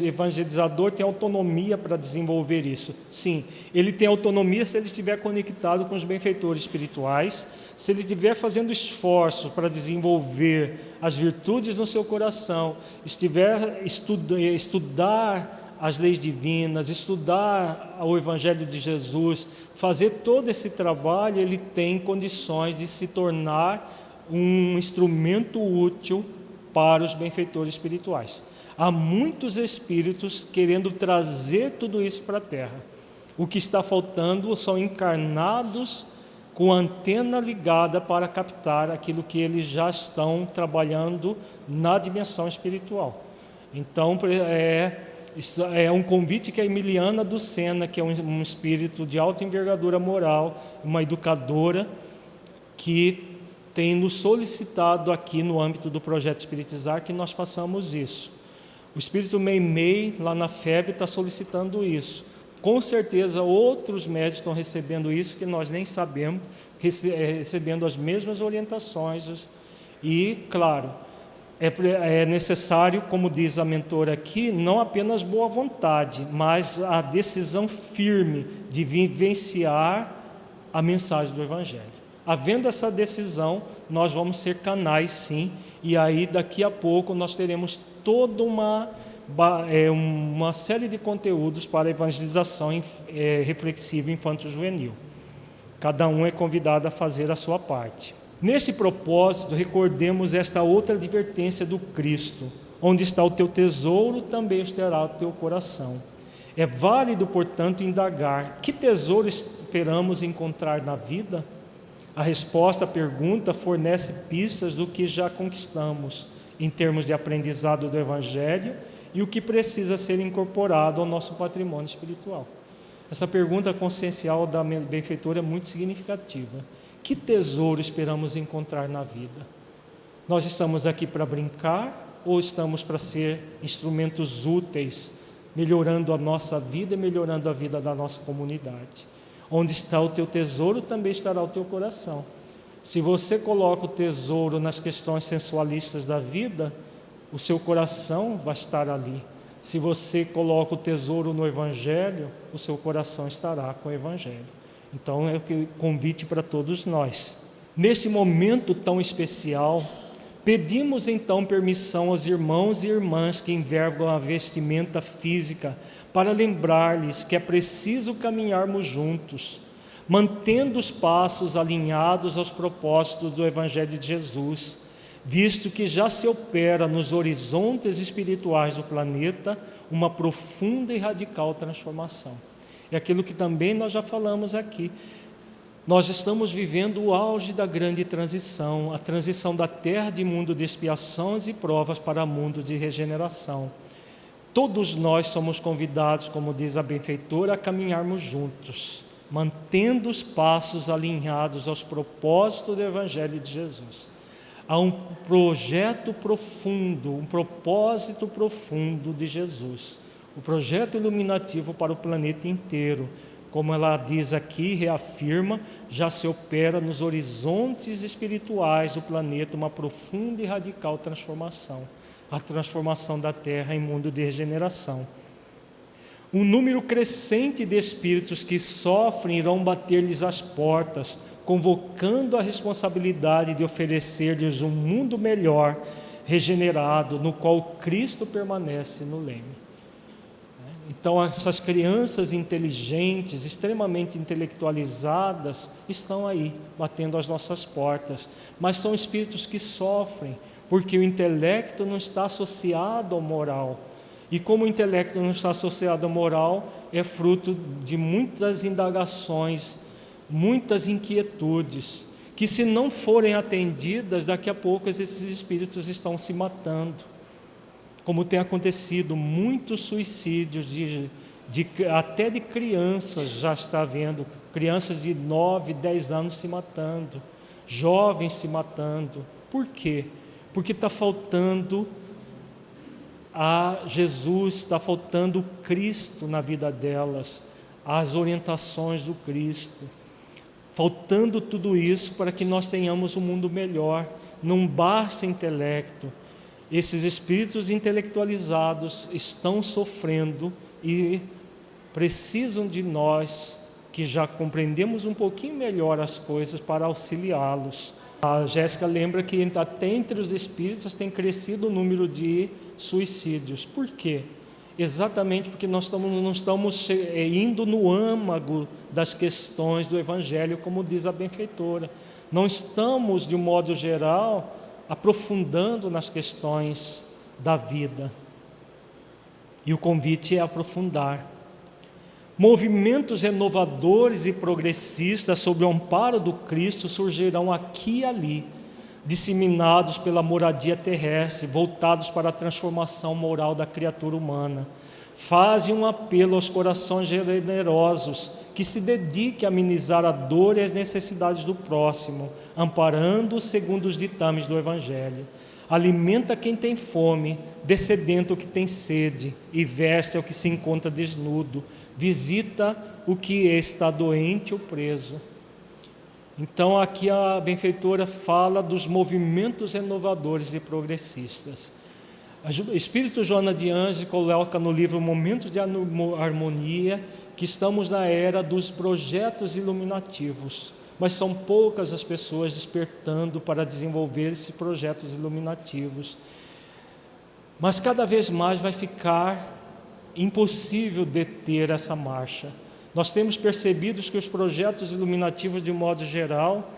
evangelizador tem autonomia para desenvolver isso. Sim, ele tem autonomia se ele estiver conectado com os benfeitores espirituais, se ele estiver fazendo esforços para desenvolver as virtudes no seu coração, estiver estudar as leis divinas, estudar o Evangelho de Jesus, fazer todo esse trabalho, ele tem condições de se tornar um instrumento útil para os benfeitores espirituais. Há muitos espíritos querendo trazer tudo isso para a Terra. O que está faltando são encarnados com a antena ligada para captar aquilo que eles já estão trabalhando na dimensão espiritual. Então, é um convite que a Emiliana do Sena, que é um espírito de alta envergadura moral, uma educadora, que tem nos solicitado aqui no âmbito do Projeto Espiritizar que nós façamos isso. O espírito Meimei, lá na FEB, está solicitando isso. Com certeza outros médios estão recebendo isso, que nós nem sabemos, recebendo as mesmas orientações. E, claro, é necessário, como diz a mentora aqui, não apenas boa vontade, mas a decisão firme de vivenciar a mensagem do Evangelho. Havendo essa decisão, nós vamos ser canais, sim, e aí daqui a pouco nós teremos toda uma série de conteúdos para a evangelização reflexiva infanto-juvenil. Cada um é convidado a fazer a sua parte. Nesse propósito, recordemos esta outra advertência do Cristo: onde está o teu tesouro, também estará o teu coração. É válido, portanto, indagar: que tesouro esperamos encontrar na vida? A resposta à pergunta fornece pistas do que já conquistamos, em termos de aprendizado do Evangelho, e o que precisa ser incorporado ao nosso patrimônio espiritual. Essa pergunta consciencial da benfeitora é muito significativa. Que tesouro esperamos encontrar na vida? Nós estamos aqui para brincar ou estamos para ser instrumentos úteis, melhorando a nossa vida e melhorando a vida da nossa comunidade? Onde está o teu tesouro, também estará o teu coração. Se você coloca o tesouro nas questões sensualistas da vida, o seu coração vai estar ali. Se você coloca o tesouro no Evangelho, o seu coração estará com o Evangelho. Então é o convite para todos nós. Neste momento tão especial, pedimos então permissão aos irmãos e irmãs que envergam a vestimenta física para lembrar-lhes que é preciso caminharmos juntos, mantendo os passos alinhados aos propósitos do Evangelho de Jesus, visto que já se opera nos horizontes espirituais do planeta uma profunda e radical transformação. É aquilo que também nós já falamos aqui. Nós estamos vivendo o auge da grande transição, a transição da terra de mundo de expiações e provas para mundo de regeneração. Todos nós somos convidados, como diz a benfeitora, a caminharmos juntos, mantendo os passos alinhados aos propósitos do Evangelho de Jesus. Há um projeto profundo, um propósito profundo de Jesus, o projeto iluminativo para o planeta inteiro. Como ela diz aqui, reafirma, já se opera nos horizontes espirituais do planeta uma profunda e radical transformação, a transformação da Terra em mundo de regeneração. Um número crescente de espíritos que sofrem irão bater-lhes as portas, convocando a responsabilidade de oferecer-lhes um mundo melhor, regenerado, no qual Cristo permanece no leme. Então, essas crianças inteligentes, extremamente intelectualizadas, estão aí, batendo às nossas portas. Mas são espíritos que sofrem, porque o intelecto não está associado ao moral. E como o intelecto não está associado ao moral, é fruto de muitas indagações, muitas inquietudes, que se não forem atendidas, daqui a pouco esses espíritos estão se matando. Como tem acontecido, muitos suicídios até de crianças já está havendo, crianças de 9, 10 anos se matando, jovens se matando. Por quê? Porque está faltando a Jesus, está faltando o Cristo na vida delas, as orientações do Cristo. Faltando tudo isso para que nós tenhamos um mundo melhor. Não basta intelecto. Esses espíritos intelectualizados estão sofrendo e precisam de nós, que já compreendemos um pouquinho melhor as coisas, para auxiliá-los. A Jéssica lembra que até entre os espíritos tem crescido o número de suicídios. Por quê? Exatamente porque nós não estamos indo no âmago das questões do Evangelho, como diz a benfeitora. Não estamos, de um modo geral, aprofundando nas questões da vida. E o convite é aprofundar. Movimentos renovadores e progressistas sob o amparo do Cristo surgirão aqui e ali, disseminados pela moradia terrestre, voltados para a transformação moral da criatura humana. Fazem um apelo aos corações generosos que se dediquem a amenizar a dor e as necessidades do próximo, amparando-os segundo os ditames do Evangelho. Alimenta quem tem fome, descedenta o que tem sede, e veste ao que se encontra desnudo, visita o que está doente ou preso. Então aqui a benfeitora fala dos movimentos renovadores e progressistas. O Espírito Joana de Ângeles coloca no livro Momentos de Harmonia que estamos na era dos projetos iluminativos, mas são poucas as pessoas despertando para desenvolver esses projetos iluminativos. Mas cada vez mais vai ficar impossível deter essa marcha. Nós temos percebido que os projetos iluminativos, de modo geral,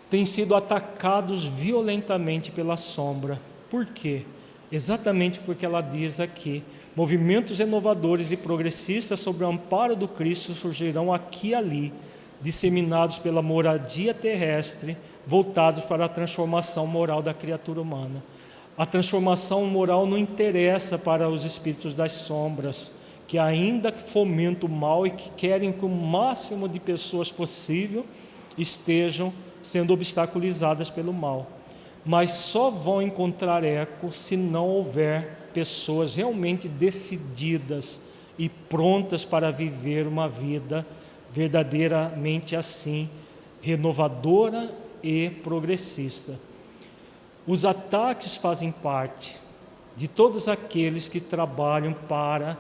têm sido atacados violentamente pela sombra. Por quê? Exatamente porque ela diz aqui: movimentos renovadores e progressistas sob o amparo do Cristo surgirão aqui e ali, disseminados pela moradia terrestre, voltados para a transformação moral da criatura humana. A transformação moral não interessa para os espíritos das sombras, que ainda fomentam o mal e que querem que o máximo de pessoas possível estejam sendo obstaculizadas pelo mal. Mas só vão encontrar eco se não houver pessoas realmente decididas e prontas para viver uma vida verdadeiramente assim, renovadora e progressista. Os ataques fazem parte de todos aqueles que trabalham para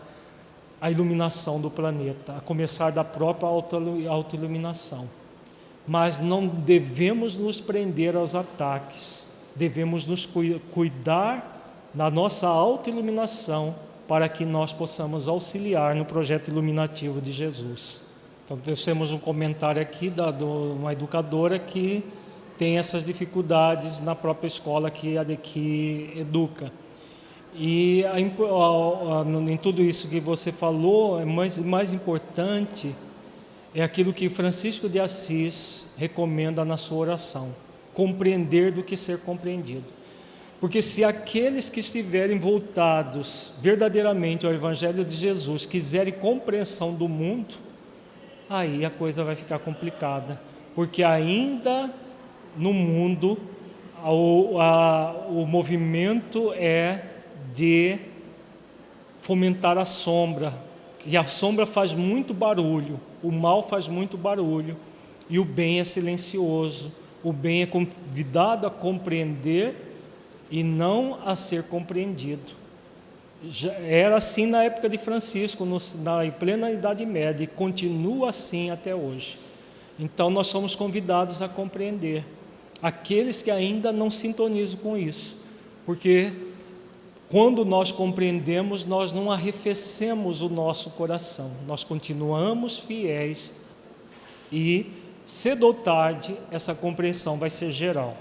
a iluminação do planeta, a começar da própria autoiluminação. Mas não devemos nos prender aos ataques, devemos nos cuidar da nossa autoiluminação para que nós possamos auxiliar no projeto iluminativo de Jesus. Então, temos um comentário aqui de uma educadora que tem essas dificuldades na própria escola que educa. E em tudo isso que você falou, mais importante é aquilo que Francisco de Assis recomenda na sua oração: compreender do que ser compreendido. Porque se aqueles que estiverem voltados verdadeiramente ao Evangelho de Jesus quiserem compreensão do mundo, aí a coisa vai ficar complicada, porque ainda no mundo o movimento é de fomentar a sombra, e a sombra faz muito barulho, o mal faz muito barulho, e o bem é silencioso, o bem é convidado a compreender e não a ser compreendido. Já era assim na época de Francisco, na plena Idade Média, e continua assim até hoje. Então nós somos convidados a compreender aqueles que ainda não sintonizam com isso, porque quando nós compreendemos, nós não arrefecemos o nosso coração, nós continuamos fiéis e, cedo ou tarde, essa compreensão vai ser geral.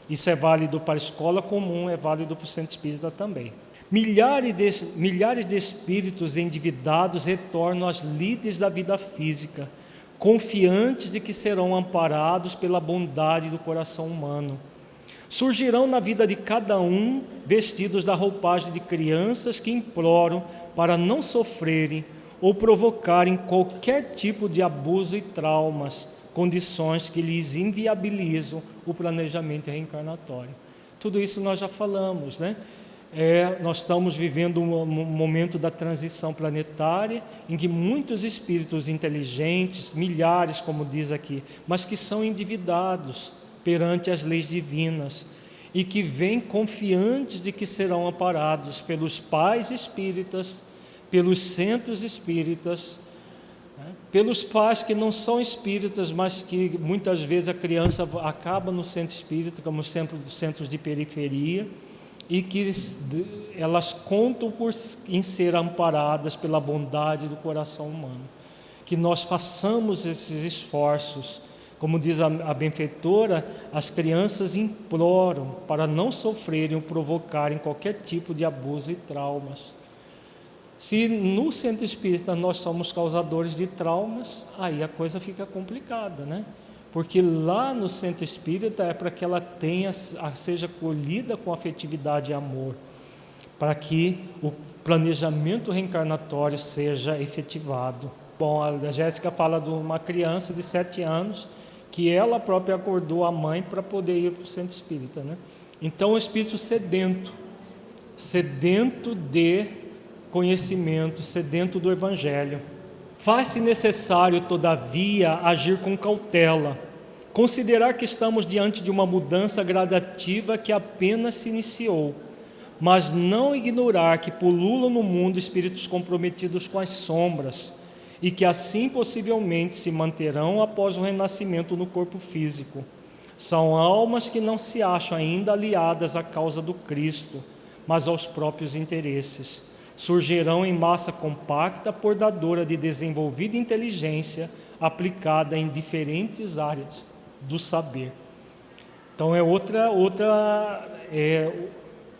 Isso é válido para a escola comum, é válido para o centro espírita também. Milhares de espíritos endividados retornam às lides da vida física, confiantes de que serão amparados pela bondade do coração humano. Surgirão na vida de cada um vestidos da roupagem de crianças que imploram para não sofrerem ou provocarem qualquer tipo de abuso e traumas, condições que lhes inviabilizam o planejamento reencarnatório. Tudo isso nós já falamos, né? Nós estamos vivendo um momento da transição planetária, em que muitos espíritos inteligentes, milhares, como diz aqui, mas que são endividados perante as leis divinas, e que vêm confiantes de que serão amparados pelos pais espíritas, pelos centros espíritas, pelos pais que não são espíritas, mas que muitas vezes a criança acaba no centro espírita, como centros de periferia, e que elas contam em ser amparadas pela bondade do coração humano. Que nós façamos esses esforços. Como diz a benfeitora, as crianças imploram para não sofrerem ou provocarem qualquer tipo de abuso e traumas. Se no centro espírita nós somos causadores de traumas, aí a coisa fica complicada, né? Porque lá no centro espírita é para que ela seja acolhida com afetividade e amor, para que o planejamento reencarnatório seja efetivado. Bom, a Jéssica fala de uma criança de 7 anos, que ela própria acordou a mãe para poder ir para o centro espírita, né? Então, o espírito sedento de conhecimento, sedento do Evangelho. Faz-se necessário, todavia, agir com cautela, considerar que estamos diante de uma mudança gradativa que apenas se iniciou, mas não ignorar que pululam no mundo espíritos comprometidos com as sombras, e que assim possivelmente se manterão após o renascimento no corpo físico. São almas que não se acham ainda aliadas à causa do Cristo, mas aos próprios interesses. Surgirão em massa compacta, portadora de desenvolvida inteligência aplicada em diferentes áreas do saber. Então é outra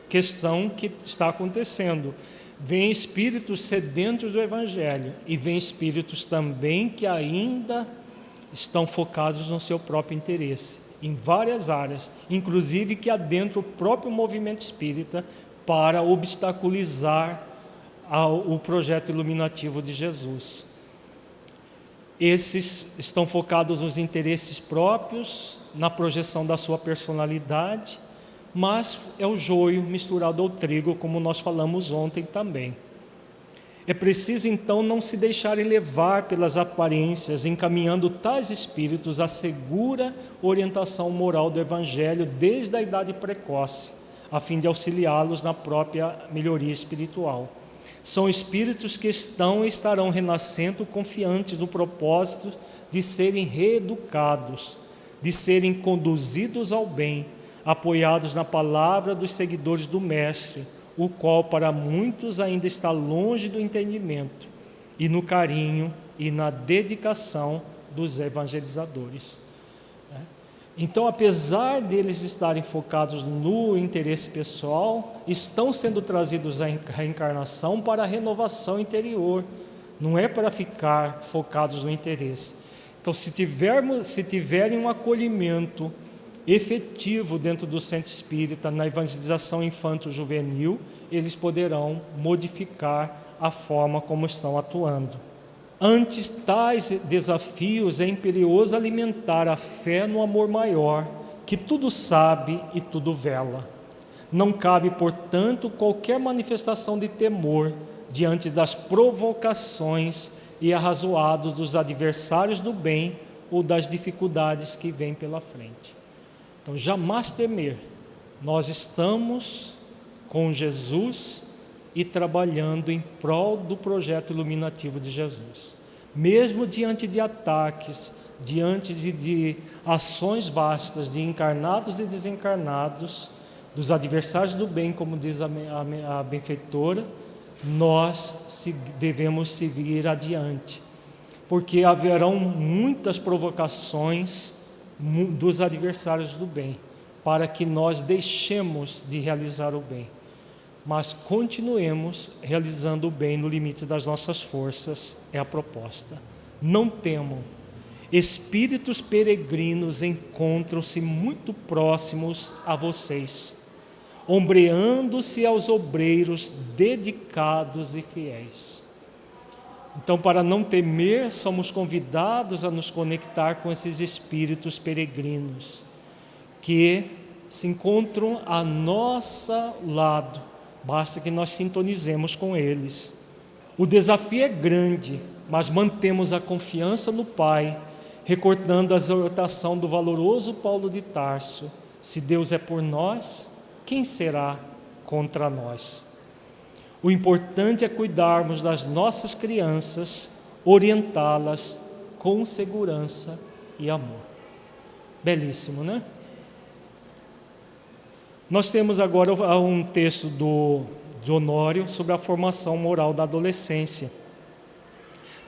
questão que está acontecendo. Vêm espíritos sedentos do Evangelho e vêm espíritos também que ainda estão focados no seu próprio interesse, em várias áreas, inclusive que adentram o próprio movimento espírita para obstaculizar o projeto iluminativo de Jesus. Esses estão focados nos interesses próprios, na projeção da sua personalidade, mas é o joio misturado ao trigo, como nós falamos ontem também. É preciso então não se deixarem levar pelas aparências, encaminhando tais espíritos à segura orientação moral do Evangelho desde a idade precoce, a fim de auxiliá-los na própria melhoria espiritual. São espíritos que estão e estarão renascendo confiantes no propósito de serem reeducados, de serem conduzidos ao bem, apoiados na palavra dos seguidores do Mestre, o qual para muitos ainda está longe do entendimento, e no carinho e na dedicação dos evangelizadores. Então, apesar deles estarem focados no interesse pessoal, estão sendo trazidos à reencarnação para a renovação interior, não é para ficar focados no interesse. Então, se tiverem um acolhimento efetivo dentro do centro espírita, na evangelização infanto-juvenil, eles poderão modificar a forma como estão atuando. Ante tais desafios, é imperioso alimentar a fé no amor maior, que tudo sabe e tudo vela. Não cabe, portanto, qualquer manifestação de temor diante das provocações e arrazoados dos adversários do bem ou das dificuldades que vêm pela frente. Então, jamais temer. Nós estamos com Jesus e trabalhando em prol do projeto iluminativo de Jesus. Mesmo diante de ataques, diante de ações vastas de encarnados e desencarnados, dos adversários do bem, como diz a benfeitora, nós devemos seguir adiante, porque haverão muitas provocações dos adversários do bem, para que nós deixemos de realizar o bem, mas continuemos realizando o bem no limite das nossas forças, é a proposta. Não temam, espíritos peregrinos encontram-se muito próximos a vocês, ombreando-se aos obreiros dedicados e fiéis. Então, para não temer, somos convidados a nos conectar com esses espíritos peregrinos, que se encontram a nosso lado, basta que nós sintonizemos com eles. O desafio é grande, mas mantemos a confiança no Pai, recordando a exortação do valoroso Paulo de Tarso: se Deus é por nós, quem será contra nós? O importante é cuidarmos das nossas crianças, orientá-las com segurança e amor. Belíssimo, né? Nós temos agora um texto de Honório sobre a formação moral da adolescência.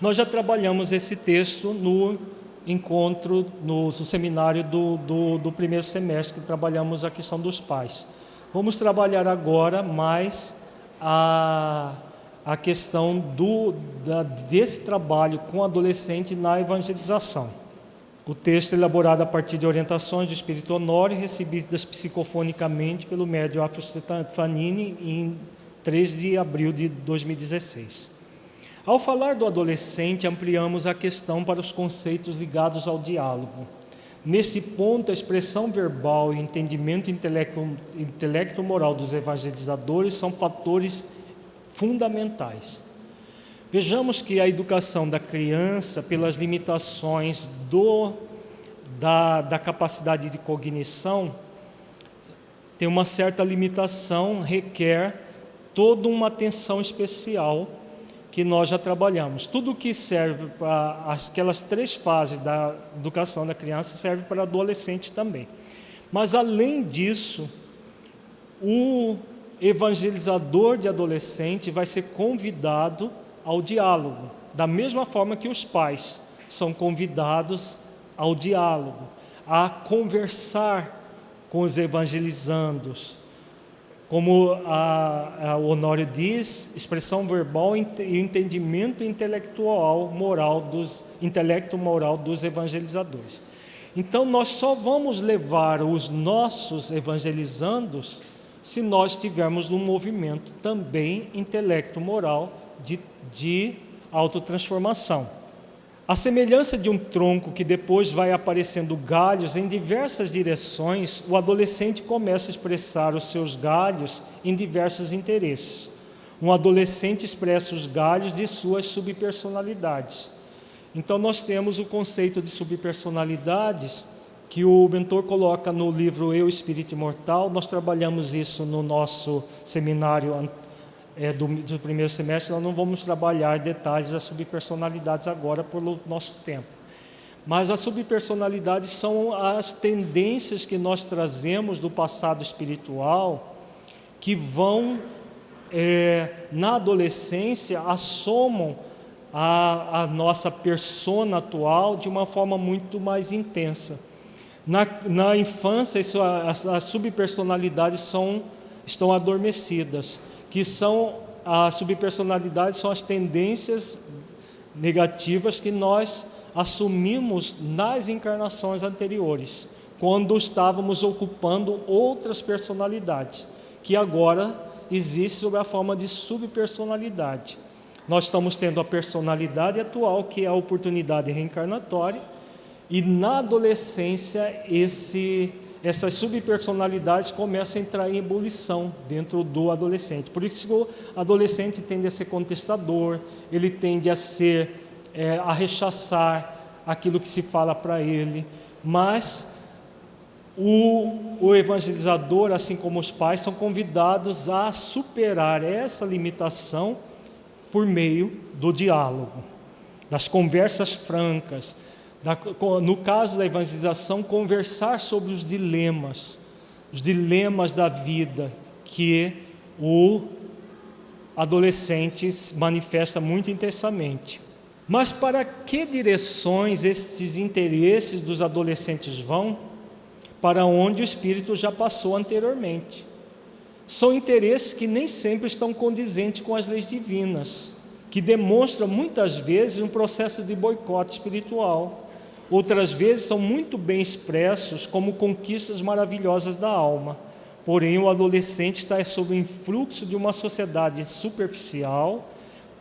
Nós já trabalhamos esse texto no encontro, no seminário do primeiro semestre, que trabalhamos a questão dos pais. Vamos trabalhar agora mais a questão desse trabalho com adolescente na evangelização. O texto é elaborado a partir de orientações do Espírito Honório, recebidas psicofonicamente pelo médium Afro Stefanini em 3 de abril de 2016. Ao falar do adolescente, ampliamos a questão para os conceitos ligados ao diálogo. Nesse ponto, a expressão verbal e o entendimento intelecto-moral dos evangelizadores são fatores fundamentais. Vejamos que a educação da criança, pelas limitações da capacidade de cognição, tem uma certa limitação, requer toda uma atenção especial que nós já trabalhamos. Tudo que serve para aquelas 3 fases da educação da criança serve para adolescente também. Mas, além disso, o evangelizador de adolescente vai ser convidado ao diálogo, da mesma forma que os pais são convidados ao diálogo, a conversar com os evangelizandos. Como o Honório diz, expressão verbal e entendimento intelecto-moral dos evangelizadores. Então, nós só vamos levar os nossos evangelizandos se nós estivermos num movimento também intelecto-moral de autotransformação. A semelhança de um tronco que depois vai aparecendo galhos em diversas direções, o adolescente começa a expressar os seus galhos em diversos interesses. um adolescente expressa os galhos de suas subpersonalidades. Então nós temos o conceito de subpersonalidades que o mentor coloca no livro Eu, Espírito Imortal. Nós trabalhamos isso no nosso seminário do primeiro semestre. Nós não vamos trabalhar detalhes das subpersonalidades agora pelo nosso tempo. Mas as subpersonalidades são as tendências que nós trazemos do passado espiritual que vão, na adolescência, assomam a nossa persona atual de uma forma muito mais intensa. Na infância, as subpersonalidades estão adormecidas, as subpersonalidades são as tendências negativas que nós assumimos nas encarnações anteriores, quando estávamos ocupando outras personalidades, que agora existem sob a forma de subpersonalidade. Nós estamos tendo a personalidade atual, que é a oportunidade reencarnatória, e na adolescência essas subpersonalidades começam a entrar em ebulição dentro do adolescente. Por isso que o adolescente tende a ser contestador, ele tende a rechaçar aquilo que se fala para ele, mas o evangelizador, assim como os pais, são convidados a superar essa limitação por meio do diálogo, das conversas francas, no caso da evangelização, conversar sobre os dilemas da vida que o adolescente manifesta muito intensamente. Mas para que direções estes interesses dos adolescentes vão? Para onde o espírito já passou anteriormente. São interesses que nem sempre estão condizentes com as leis divinas, que demonstram muitas vezes um processo de boicote espiritual. Outras vezes são muito bem expressos como conquistas maravilhosas da alma. Porém, o adolescente está sob o influxo de uma sociedade superficial,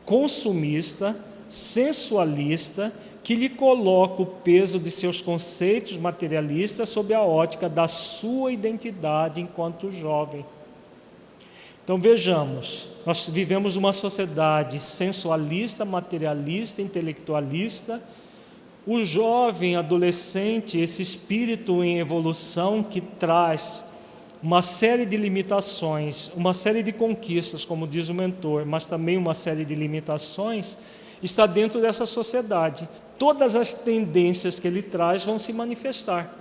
consumista, sensualista, que lhe coloca o peso de seus conceitos materialistas sob a ótica da sua identidade enquanto jovem. Então vejamos, nós vivemos uma sociedade sensualista, materialista, intelectualista. O jovem adolescente, esse espírito em evolução que traz uma série de limitações, uma série de conquistas, como diz o mentor, mas também uma série de limitações, está dentro dessa sociedade. Todas as tendências que ele traz vão se manifestar.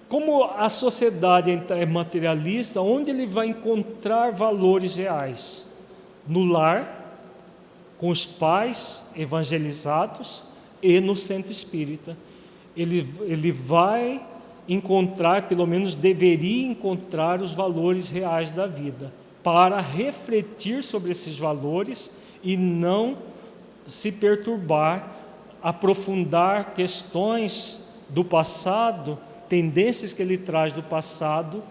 Como a sociedade é materialista, onde ele vai encontrar valores reais? No lar, com os pais evangelizados e no centro espírita. Ele vai encontrar, pelo menos deveria encontrar, os valores reais da vida, para refletir sobre esses valores e não se perturbar, aprofundar questões do passado, tendências que ele traz do passado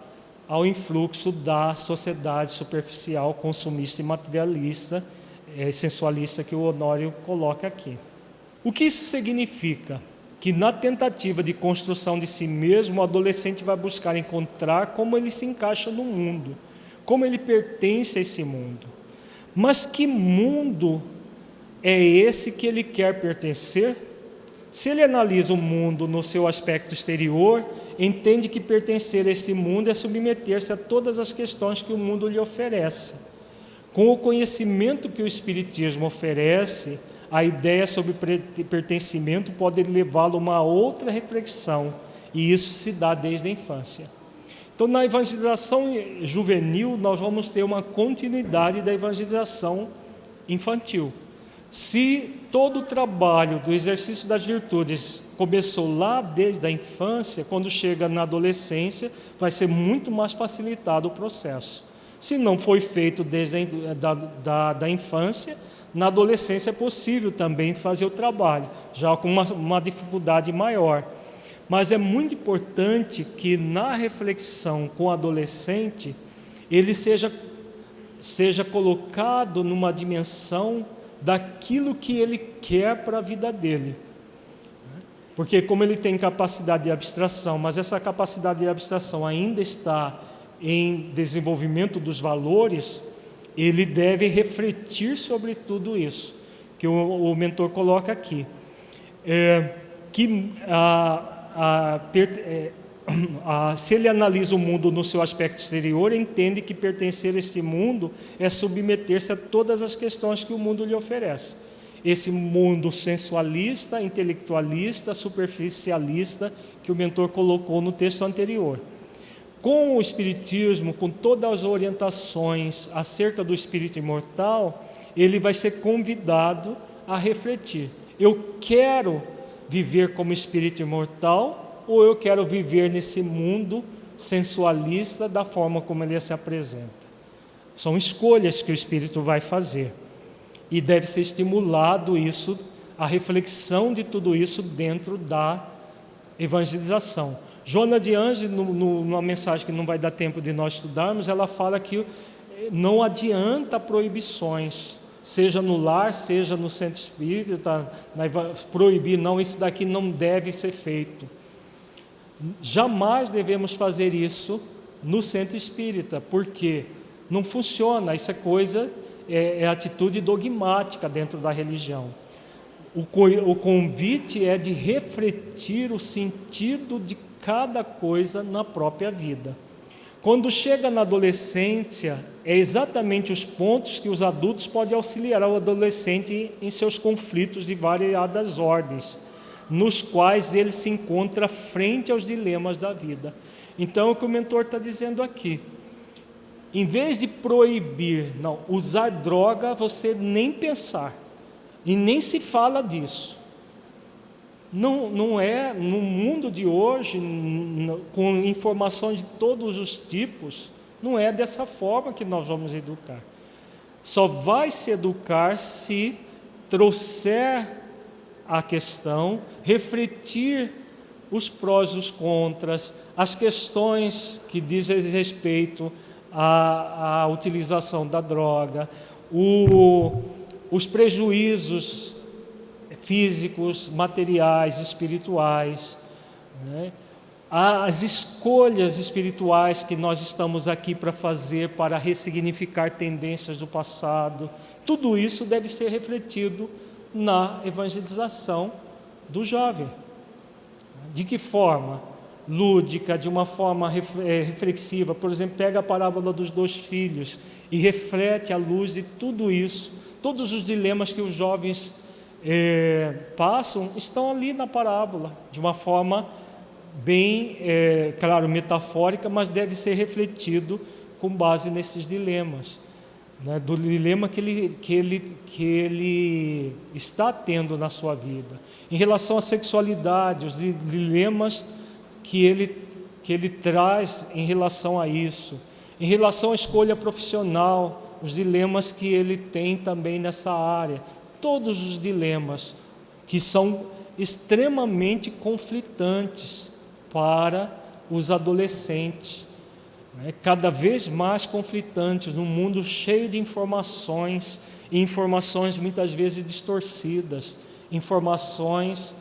ao influxo da sociedade superficial, consumista e materialista, sensualista que o Honório coloca aqui. O que isso significa? Que na tentativa de construção de si mesmo, o adolescente vai buscar encontrar como ele se encaixa no mundo, como ele pertence a esse mundo. Mas que mundo é esse que ele quer pertencer? Se ele analisa o mundo no seu aspecto exterior, entende que pertencer a esse mundo é submeter-se a todas as questões que o mundo lhe oferece. Com o conhecimento que o Espiritismo oferece, a ideia sobre pertencimento pode levá-lo a uma outra reflexão, e isso se dá desde a infância. Então, na evangelização juvenil, nós vamos ter uma continuidade da evangelização infantil. Se todo o trabalho do exercício das virtudes começou lá desde a infância, quando chega na adolescência, vai ser muito mais facilitado o processo. Se não foi feito desde da infância, na adolescência é possível também fazer o trabalho, já com uma dificuldade maior. Mas é muito importante que na reflexão com o adolescente, ele seja colocado numa dimensão daquilo que ele quer para a vida dele. Porque como ele tem capacidade de abstração, mas essa capacidade de abstração ainda está em desenvolvimento dos valores, ele deve refletir sobre tudo isso, que o mentor coloca aqui. Se ele analisa o mundo no seu aspecto exterior, entende que pertencer a este mundo é submeter-se a todas as questões que o mundo lhe oferece. Esse mundo sensualista, intelectualista, superficialista, que o mentor colocou no texto anterior. Com o Espiritismo, com todas as orientações acerca do espírito imortal, ele vai ser convidado a refletir: eu quero viver como espírito imortal ou eu quero viver nesse mundo sensualista da forma como ele se apresenta? São escolhas que o espírito vai fazer e deve ser estimulado isso, a reflexão de tudo isso dentro da evangelização. Joana de Ângeles, numa mensagem que não vai dar tempo de nós estudarmos, ela fala que não adianta proibições, seja no lar, seja no centro espírita, proibir, não, isso daqui não deve ser feito. Jamais devemos fazer isso no centro espírita, porque não funciona, isso é coisa, é atitude dogmática dentro da religião. O convite é de refletir o sentido de cada coisa na própria vida. Quando chega na adolescência, é exatamente os pontos que os adultos podem auxiliar o adolescente em seus conflitos de variadas ordens, nos quais ele se encontra frente aos dilemas da vida. Então, é o que o mentor está dizendo aqui. Em vez de proibir, não, usar droga, você nem pensar, e nem se fala disso. Não é, no mundo de hoje, com informações de todos os tipos, não é dessa forma que nós vamos educar. Só vai se educar se trouxer a questão, refletir os prós e os contras, as questões que dizem respeito à utilização da droga, os prejuízos físicos, materiais, espirituais, né? As escolhas espirituais que nós estamos aqui para fazer, para ressignificar tendências do passado, tudo isso deve ser refletido na evangelização do jovem. De que forma? Lúdica, de uma forma reflexiva. Por exemplo, pega a parábola dos 2 filhos e reflete à luz de tudo isso. Todos os dilemas que os jovens passam estão ali na parábola, de uma forma bem, claro, metafórica, mas deve ser refletido com base nesses dilemas, né? Do dilema que ele está tendo na sua vida. Em relação à sexualidade, os dilemas que ele traz em relação a isso. Em relação à escolha profissional, os dilemas que ele tem também nessa área. Todos os dilemas que são extremamente conflitantes para os adolescentes, né? Cada vez mais conflitantes, num mundo cheio de informações, e informações muitas vezes distorcidas, informações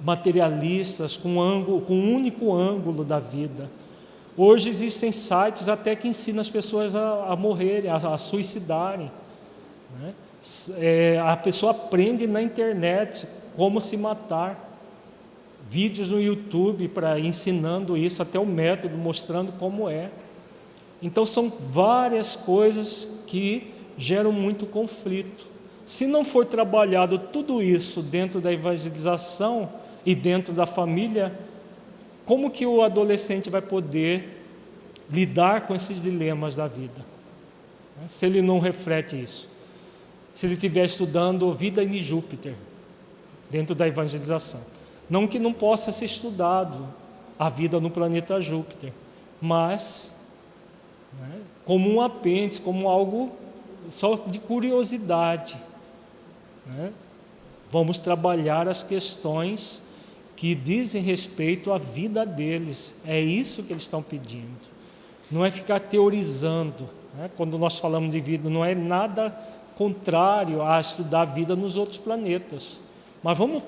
materialistas, com um único ângulo da vida. Hoje existem sites até que ensinam as pessoas a morrerem, a suicidarem, né? A pessoa aprende na internet como se matar, vídeos no YouTube ensinando isso, até o método, mostrando como é. Então são várias coisas que geram muito conflito. Se não for trabalhado tudo isso dentro da evangelização e dentro da família, como que o adolescente vai poder lidar com esses dilemas da vida, né? Se ele não reflete isso? Se ele estiver estudando Vida em Júpiter, dentro da evangelização. Não que não possa ser estudado a vida no planeta Júpiter, mas, né, como um apêndice, como algo só de curiosidade, né? Vamos trabalhar as questões que dizem respeito à vida deles. É isso que eles estão pedindo. Não é ficar teorizando, né? Quando nós falamos de vida, não é nada contrário a estudar a vida nos outros planetas, mas vamos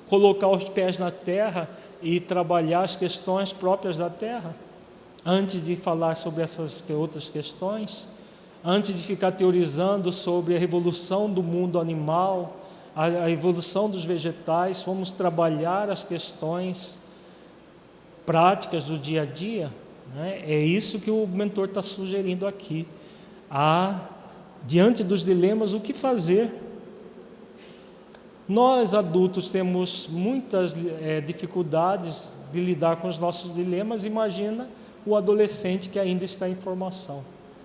colocar os pés na Terra e trabalhar as questões próprias da Terra, antes de falar sobre essas outras questões. antes de ficar teorizando sobre a evolução do mundo animal, a evolução dos vegetais, vamos trabalhar as questões práticas do dia a dia, né? É isso que o mentor está sugerindo aqui. Diante dos dilemas, o que fazer? Nós, adultos, temos muitas dificuldades de lidar com os nossos dilemas. Imagina o adolescente que ainda está em formação.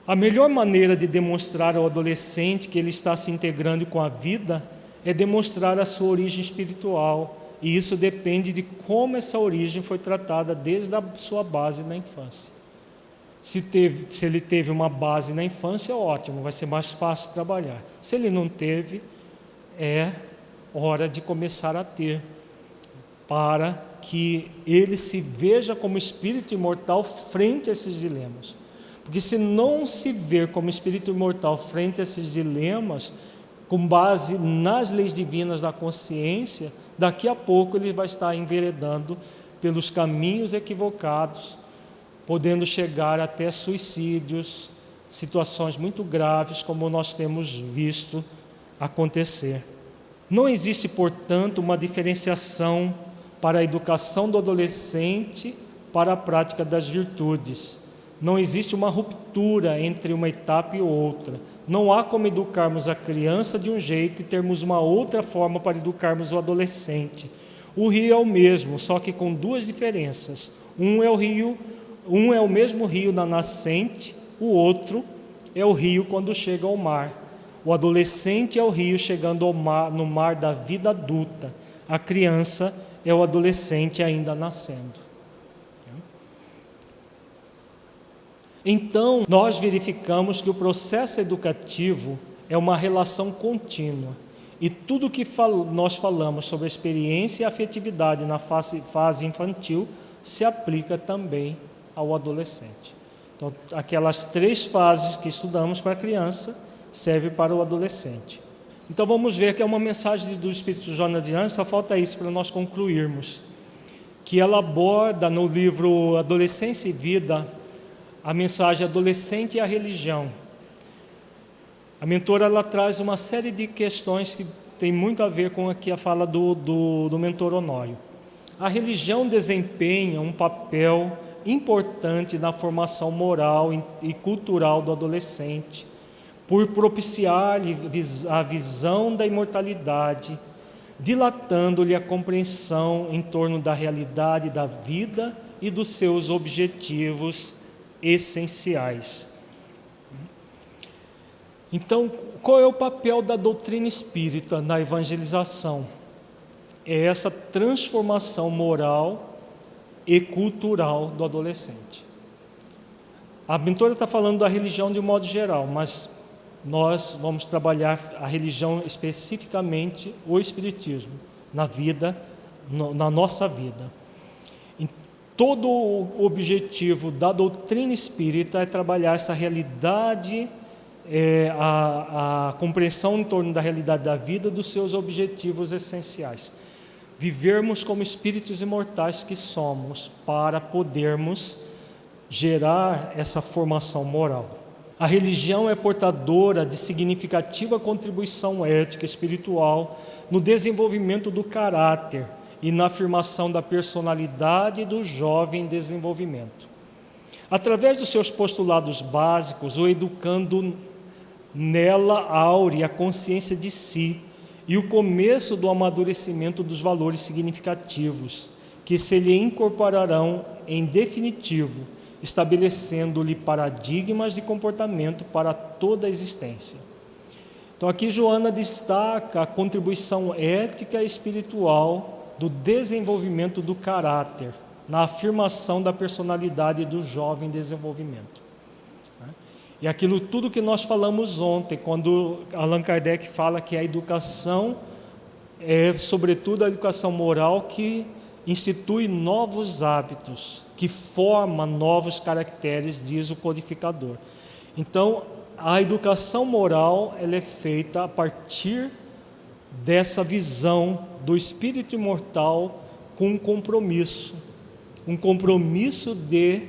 A melhor maneira de demonstrar ao adolescente que ele está se integrando com a vida é demonstrar a sua origem espiritual. E isso depende de como essa origem foi tratada desde a sua base na infância. Se ele teve uma base na infância, ótimo, vai ser mais fácil trabalhar. Se ele não teve, é hora de começar a ter, para que ele se veja como espírito imortal frente a esses dilemas. Porque se não se ver como espírito imortal frente a esses dilemas, com base nas leis divinas da consciência, daqui a pouco ele vai estar enveredando pelos caminhos equivocados, podendo chegar até suicídios, situações muito graves, como nós temos visto acontecer. Não existe, portanto, uma diferenciação para a educação do adolescente para a prática das virtudes. Não existe uma ruptura entre uma etapa e outra. Não há como educarmos a criança de um jeito e termos uma outra forma para educarmos o adolescente. O rio é o mesmo, só que com duas diferenças. Um é o mesmo rio na nascente, o outro é o rio quando chega ao mar. O adolescente é o rio chegando ao mar, no mar da vida adulta. A criança é o adolescente ainda nascendo. Então, nós verificamos que o processo educativo é uma relação contínua. E tudo que nós falamos sobre a experiência e a afetividade na fase infantil se aplica também ao adolescente. Então, aquelas 3 fases que estudamos para a criança servem para o adolescente. Então, vamos ver que é uma mensagem do Espírito Joana de Anjos, só falta isso para nós concluirmos, que ela aborda no livro Adolescência e Vida a mensagem adolescente e a religião. A mentora ela traz uma série de questões que tem muito a ver com aqui a fala do mentor Honório. A religião desempenha um papel importante na formação moral e cultural do adolescente, por propiciar-lhe a visão da imortalidade, dilatando-lhe a compreensão em torno da realidade da vida e dos seus objetivos essenciais. Então, qual é o papel da doutrina espírita na evangelização? É essa transformação moral e cultural do adolescente. A mentora está falando da religião de um modo geral, mas nós vamos trabalhar a religião especificamente, o espiritismo, na nossa vida. Todo o objetivo da doutrina espírita é trabalhar essa realidade, a compreensão em torno da realidade da vida, dos seus objetivos essenciais. Vivermos como espíritos imortais que somos, para podermos gerar essa formação moral. A religião é portadora de significativa contribuição ética e espiritual no desenvolvimento do caráter e na afirmação da personalidade do jovem em desenvolvimento. Através dos seus postulados básicos, o educando nela aure a consciência de si e o começo do amadurecimento dos valores significativos, que se lhe incorporarão em definitivo, estabelecendo-lhe paradigmas de comportamento para toda a existência. Então aqui Joana destaca a contribuição ética e espiritual do desenvolvimento do caráter, na afirmação da personalidade do jovem em desenvolvimento. E aquilo tudo que nós falamos ontem, quando Allan Kardec fala que a educação é, sobretudo, a educação moral que institui novos hábitos, que forma novos caracteres, diz o codificador. Então, a educação moral ela é feita a partir dessa visão do espírito imortal com um compromisso de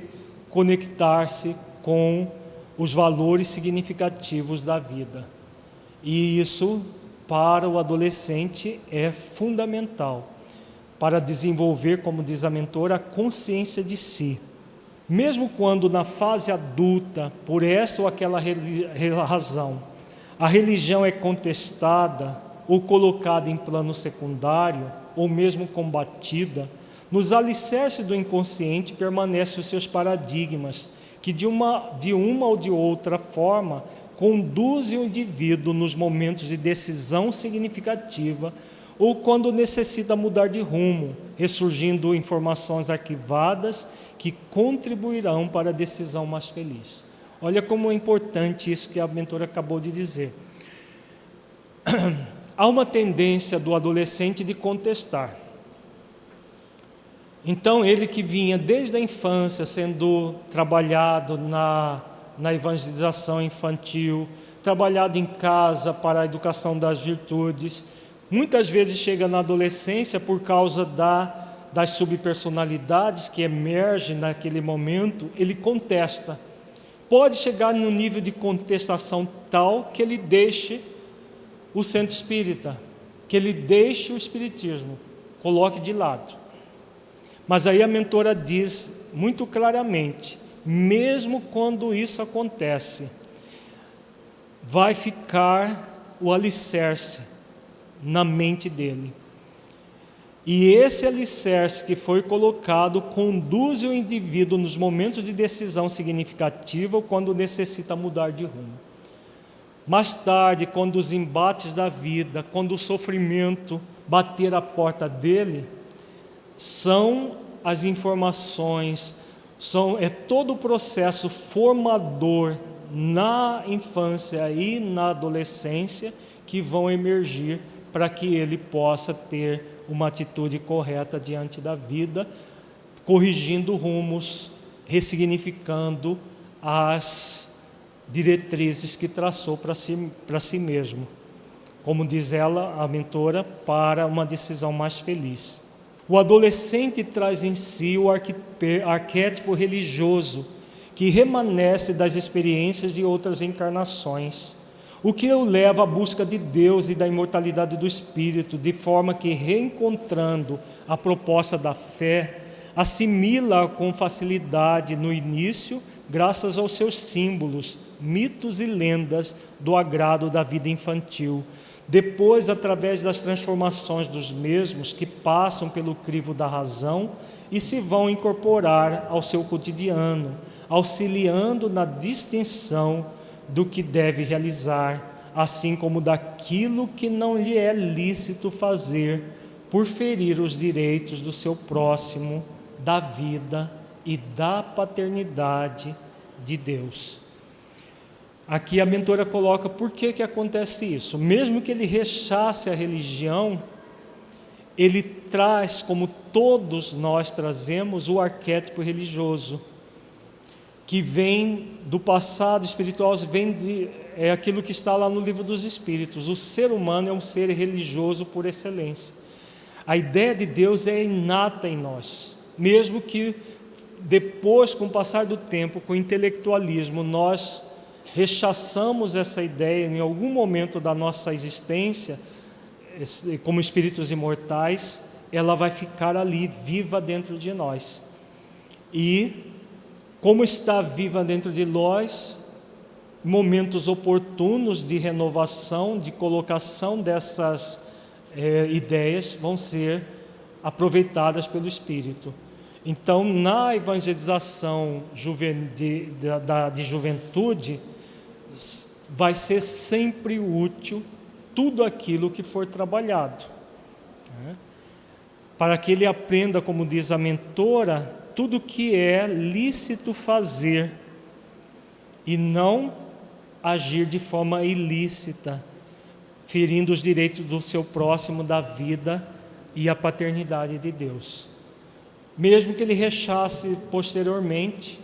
conectar-se com os valores significativos da vida. E isso, para o adolescente, é fundamental para desenvolver, como diz a mentora, a consciência de si. Mesmo quando na fase adulta, por essa ou aquela razão, a religião é contestada ou colocada em plano secundário, ou mesmo combatida, nos alicerces do inconsciente permanecem os seus paradigmas, que de uma ou de outra forma conduzem o indivíduo nos momentos de decisão significativa ou quando necessita mudar de rumo, ressurgindo informações arquivadas que contribuirão para a decisão mais feliz. Olha como é importante isso que a mentora acabou de dizer. Há uma tendência do adolescente de contestar. Então, ele que vinha desde a infância sendo trabalhado na evangelização infantil, trabalhado em casa para a educação das virtudes, muitas vezes chega na adolescência por causa das subpersonalidades que emergem naquele momento, ele contesta. Pode chegar no nível de contestação tal que ele deixe o centro espírita, que ele deixe o espiritismo, coloque de lado. Mas aí a mentora diz muito claramente, mesmo quando isso acontece, vai ficar o alicerce na mente dele. E esse alicerce que foi colocado conduz o indivíduo nos momentos de decisão significativa quando necessita mudar de rumo. Mais tarde, quando os embates da vida, quando o sofrimento bater a porta dele, são as informações, é todo o processo formador na infância e na adolescência que vão emergir para que ele possa ter uma atitude correta diante da vida, corrigindo rumos, ressignificando as diretrizes que traçou para si mesmo. Como diz ela, a mentora, para uma decisão mais feliz. O adolescente traz em si o arquétipo religioso que remanesce das experiências de outras encarnações, o que o leva à busca de Deus e da imortalidade do Espírito, de forma que, reencontrando a proposta da fé, assimila com facilidade no início, graças aos seus símbolos, mitos e lendas do agrado da vida infantil. Depois, através das transformações dos mesmos, que passam pelo crivo da razão e se vão incorporar ao seu cotidiano, auxiliando na distinção do que deve realizar, assim como daquilo que não lhe é lícito fazer, por ferir os direitos do seu próximo, da vida e da paternidade de Deus. Aqui a mentora coloca por que acontece isso. Mesmo que ele rechace a religião, ele traz, como todos nós trazemos, o arquétipo religioso, que vem do passado espiritual, é aquilo que está lá no Livro dos Espíritos. O ser humano é um ser religioso por excelência. A ideia de Deus é inata em nós, mesmo que depois, com o passar do tempo, com o intelectualismo, nós rechaçamos essa ideia em algum momento da nossa existência, como espíritos imortais, ela vai ficar ali, viva dentro de nós. E, como está viva dentro de nós, momentos oportunos de renovação, de colocação dessas ideias vão ser aproveitadas pelo Espírito. Então, na evangelização de juventude, vai ser sempre útil tudo aquilo que for trabalhado, né? Para que ele aprenda, como diz a mentora, tudo que é lícito fazer e não agir de forma ilícita, ferindo os direitos do seu próximo, da vida e a paternidade de Deus. Mesmo que ele rechace posteriormente,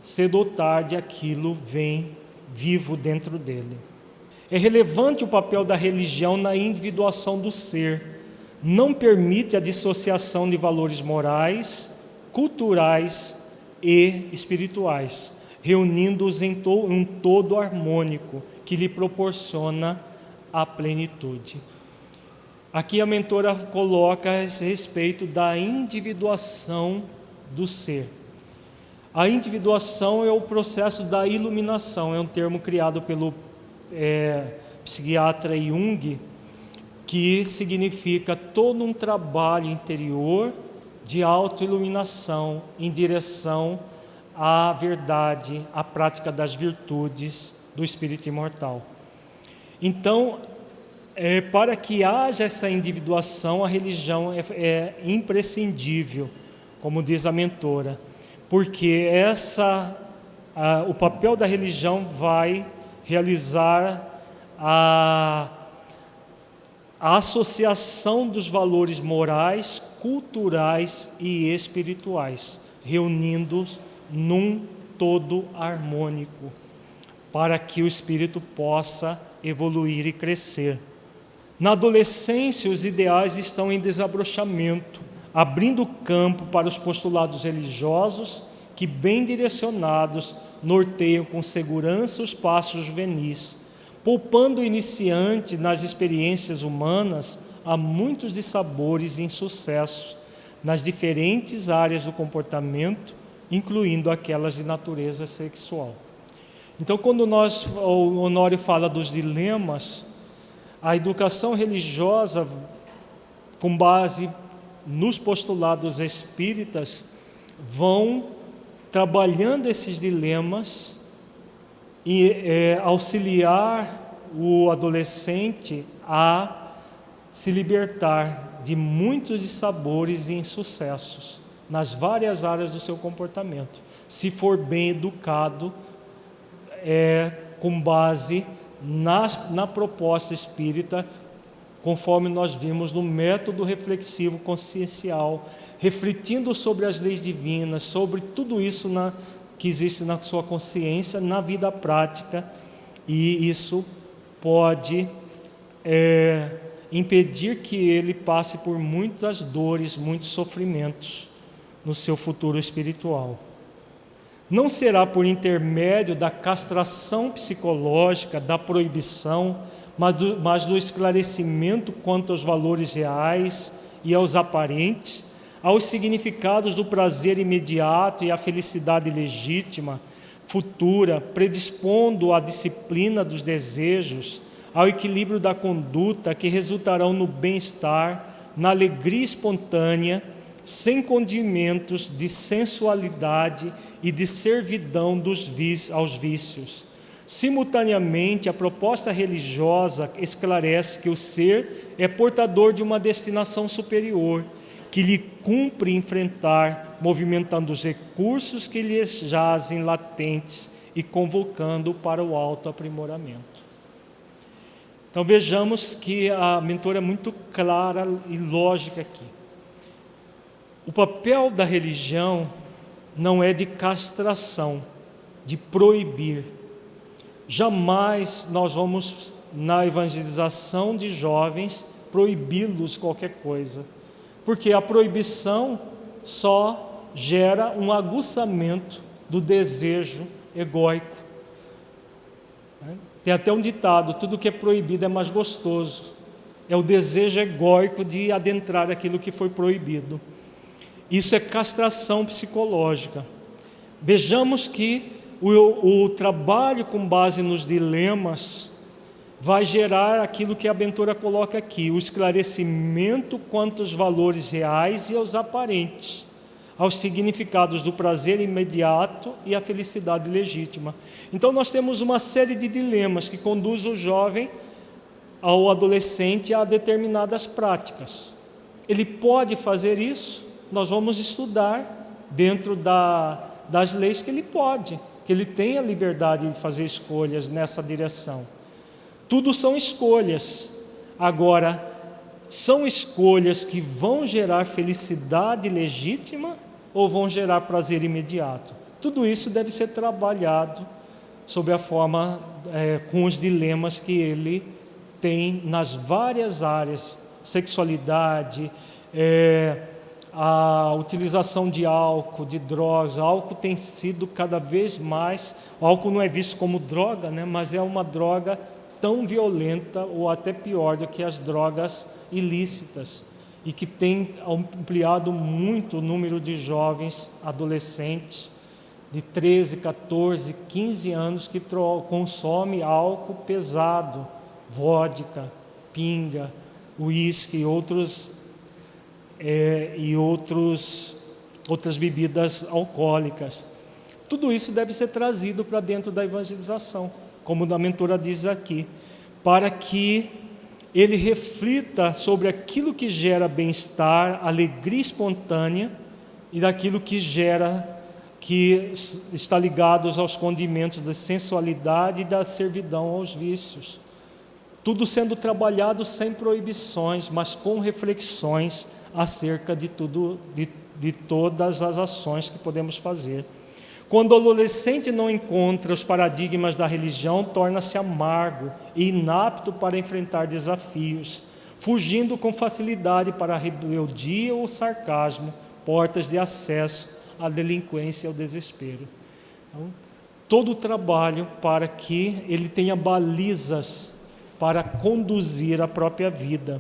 cedo ou tarde aquilo vem vivo dentro dele. É relevante o papel da religião na individuação do ser. Não permite a dissociação de valores morais, culturais e espirituais. reunindo-os em um todo harmônico que lhe proporciona a plenitude. Aqui a mentora coloca a respeito da individuação do ser. A individuação é o processo da iluminação, é um termo criado pelo psiquiatra Jung, que significa todo um trabalho interior de autoiluminação em direção à verdade, à prática das virtudes do espírito imortal. Então, para que haja essa individuação, a religião é imprescindível, como diz a mentora, porque o papel da religião vai realizar a associação dos valores morais, culturais e espirituais, reunindo-os num todo harmônico, para que o espírito possa evoluir e crescer. Na adolescência, os ideais estão em desabrochamento, abrindo campo para os postulados religiosos que, bem direcionados, norteiam com segurança os passos juvenis, poupando o iniciante nas experiências humanas a muitos dissabores e insucessos nas diferentes áreas do comportamento, incluindo aquelas de natureza sexual. Então, quando o Honório fala dos dilemas, a educação religiosa, com base nos postulados espíritas, vão trabalhando esses dilemas e auxiliar o adolescente a se libertar de muitos dissabores e insucessos nas várias áreas do seu comportamento, se for bem educado, com base na proposta espírita, conforme nós vimos no método reflexivo consciencial, refletindo sobre as leis divinas, sobre tudo isso que existe na sua consciência, na vida prática, e isso pode impedir que ele passe por muitas dores, muitos sofrimentos no seu futuro espiritual. Não será por intermédio da castração psicológica, da proibição, mas do esclarecimento quanto aos valores reais e aos aparentes, aos significados do prazer imediato e à felicidade legítima, futura, predispondo à disciplina dos desejos, ao equilíbrio da conduta que resultarão no bem-estar, na alegria espontânea, sem condimentos de sensualidade e de servidão aos vícios. Simultaneamente, a proposta religiosa esclarece que o ser é portador de uma destinação superior, que lhe cumpre enfrentar, movimentando os recursos que lhes jazem latentes e convocando para o autoaprimoramento. Então vejamos que a mentora é muito clara e lógica aqui. O papel da religião não é de castração, de proibir. Jamais nós vamos, na evangelização de jovens, proibi-los qualquer coisa, porque a proibição só gera um aguçamento do desejo egóico. Tem até um ditado: tudo que é proibido é mais gostoso. É o desejo egóico de adentrar aquilo que foi proibido. Isso é castração psicológica. Vejamos que o trabalho com base nos dilemas vai gerar aquilo que a mentora coloca aqui, o esclarecimento quanto aos valores reais e aos aparentes, aos significados do prazer imediato e à felicidade legítima. Então nós temos uma série de dilemas que conduz o jovem, ao adolescente, a determinadas práticas. Ele pode fazer isso? Nós vamos estudar dentro das leis que ele pode, que ele tem a liberdade de fazer escolhas nessa direção. Tudo são escolhas. Agora, são escolhas que vão gerar felicidade legítima ou vão gerar prazer imediato? Tudo isso deve ser trabalhado sob a forma, com os dilemas que ele tem nas várias áreas: sexualidade, a utilização de álcool, de drogas. O álcool tem sido cada vez mais... O álcool não é visto como droga, né? Mas é uma droga tão violenta ou até pior do que as drogas ilícitas, e que tem ampliado muito o número de jovens adolescentes de 13, 14, 15 anos que consomem álcool pesado, vodka, pinga, uísque e outras bebidas alcoólicas. Tudo isso deve ser trazido para dentro da evangelização, como a mentora diz aqui, para que ele reflita sobre aquilo que gera bem-estar, alegria espontânea, e daquilo que está ligado aos condimentos da sensualidade e da servidão aos vícios. Tudo sendo trabalhado sem proibições, mas com reflexões acerca de todas as ações que podemos fazer. Quando o adolescente não encontra os paradigmas da religião, torna-se amargo e inapto para enfrentar desafios, fugindo com facilidade para a rebeldia ou o sarcasmo, portas de acesso à delinquência e ao desespero. Então, todo o trabalho para que ele tenha balizas para conduzir a própria vida.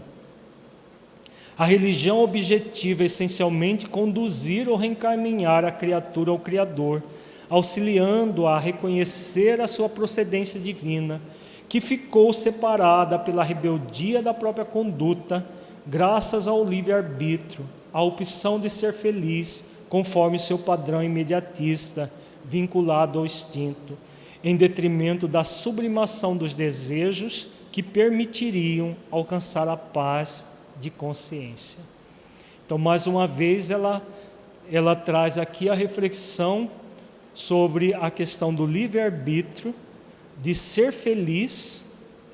A religião objetiva é essencialmente conduzir ou reencaminhar a criatura ao Criador, auxiliando-a a reconhecer a sua procedência divina, que ficou separada pela rebeldia da própria conduta, graças ao livre-arbítrio, à opção de ser feliz, conforme seu padrão imediatista, vinculado ao instinto, em detrimento da sublimação dos desejos que permitiriam alcançar a paz de consciência. Então, mais uma vez, ela traz aqui a reflexão sobre a questão do livre-arbítrio, de ser feliz,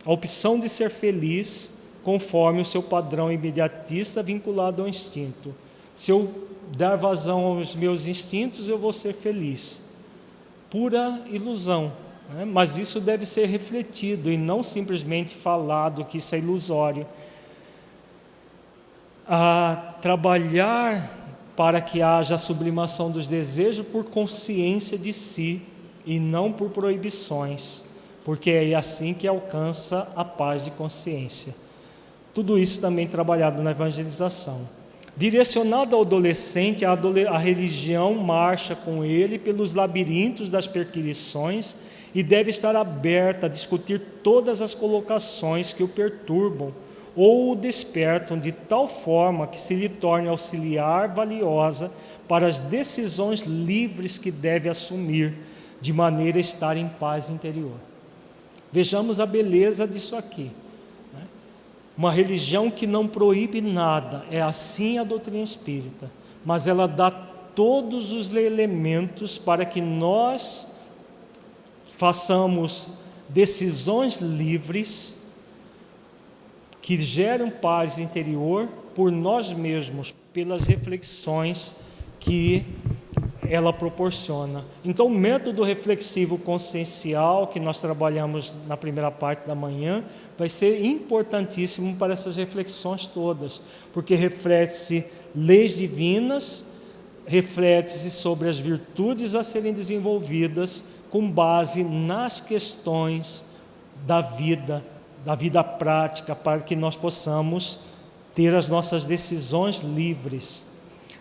a opção de ser feliz, conforme o seu padrão imediatista vinculado ao instinto. Se eu dar vazão aos meus instintos, eu vou ser feliz. Pura ilusão, né? Mas isso deve ser refletido e não simplesmente falado que isso é ilusório. A trabalhar para que haja a sublimação dos desejos por consciência de si e não por proibições, porque é assim que alcança a paz de consciência. Tudo isso também trabalhado na evangelização. Direcionado ao adolescente, a religião marcha com ele pelos labirintos das perquisições e deve estar aberta a discutir todas as colocações que o perturbam ou o despertam de tal forma que se lhe torne auxiliar valiosa para as decisões livres que deve assumir, de maneira a estar em paz interior. Vejamos a beleza disso aqui. Uma religião que não proíbe nada, é assim a doutrina espírita, mas ela dá todos os elementos para que nós façamos decisões livres que geram paz interior por nós mesmos, pelas reflexões que ela proporciona. Então, o método reflexivo consciencial que nós trabalhamos na primeira parte da manhã vai ser importantíssimo para essas reflexões todas, porque reflete-se leis divinas, reflete-se sobre as virtudes a serem desenvolvidas com base nas questões da vida prática, para que nós possamos ter as nossas decisões livres.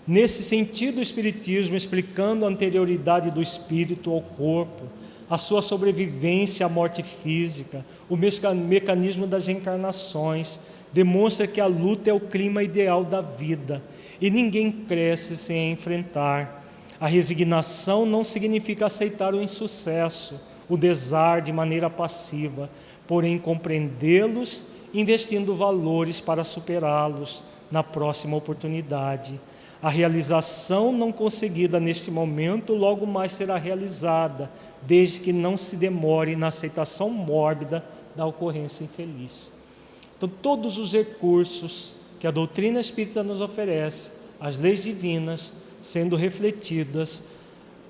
Nesse sentido, o Espiritismo, explicando a anterioridade do espírito ao corpo, a sua sobrevivência à morte física, o mecanismo das reencarnações, demonstra que a luta é o clima ideal da vida e ninguém cresce sem a enfrentar. A resignação não significa aceitar o insucesso, o desar de maneira passiva, porém compreendê-los, investindo valores para superá-los na próxima oportunidade. A realização não conseguida neste momento logo mais será realizada, desde que não se demore na aceitação mórbida da ocorrência infeliz. Então, todos os recursos que a doutrina espírita nos oferece, as leis divinas, sendo refletidas,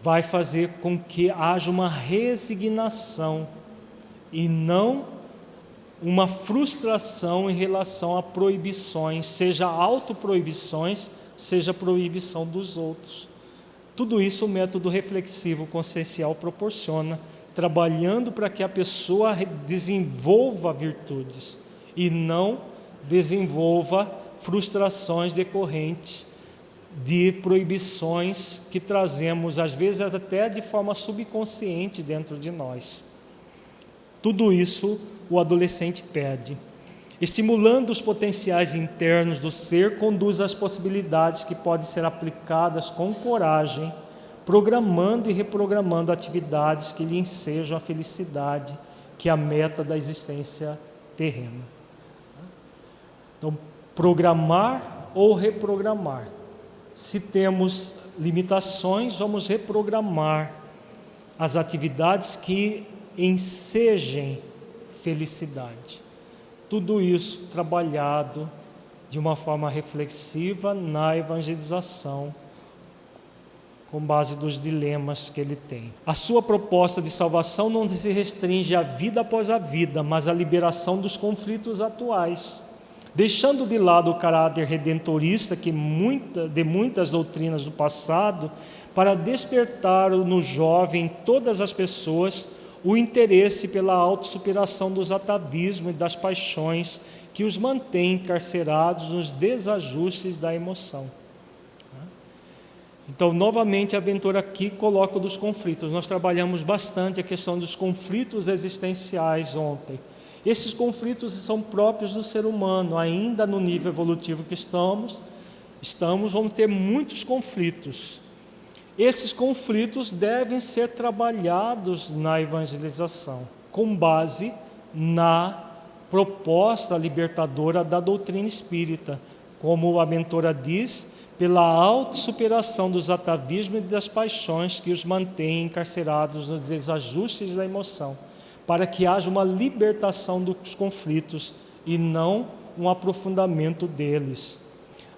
vai fazer com que haja uma resignação e não uma frustração em relação a proibições, seja autoproibições, seja proibição dos outros. Tudo isso o método reflexivo consciencial proporciona, trabalhando para que a pessoa desenvolva virtudes e não desenvolva frustrações decorrentes de proibições que trazemos, às vezes até de forma subconsciente dentro de nós. Tudo isso o adolescente pede. Estimulando os potenciais internos do ser, conduz às possibilidades que podem ser aplicadas com coragem, programando e reprogramando atividades que lhe ensejam a felicidade, que é a meta da existência terrena. Então, programar ou reprogramar. Se temos limitações, vamos reprogramar as atividades que ensejem felicidade. Tudo isso trabalhado de uma forma reflexiva na evangelização, com base dos dilemas que ele tem. A sua proposta de salvação não se restringe à vida após a vida, mas à liberação dos conflitos atuais, deixando de lado o caráter redentorista de muitas doutrinas do passado, para despertar no jovem, em todas as pessoas, o interesse pela autossuperação dos atavismos e das paixões que os mantêm encarcerados nos desajustes da emoção. Então, novamente, a aventura aqui coloca dos conflitos. Nós trabalhamos bastante a questão dos conflitos existenciais ontem. Esses conflitos são próprios do ser humano, ainda no nível evolutivo que estamos, vamos ter muitos conflitos. Esses conflitos devem ser trabalhados na evangelização, com base na proposta libertadora da doutrina espírita, como a mentora diz, pela autossuperação dos atavismos e das paixões que os mantêm encarcerados nos desajustes da emoção, para que haja uma libertação dos conflitos e não um aprofundamento deles.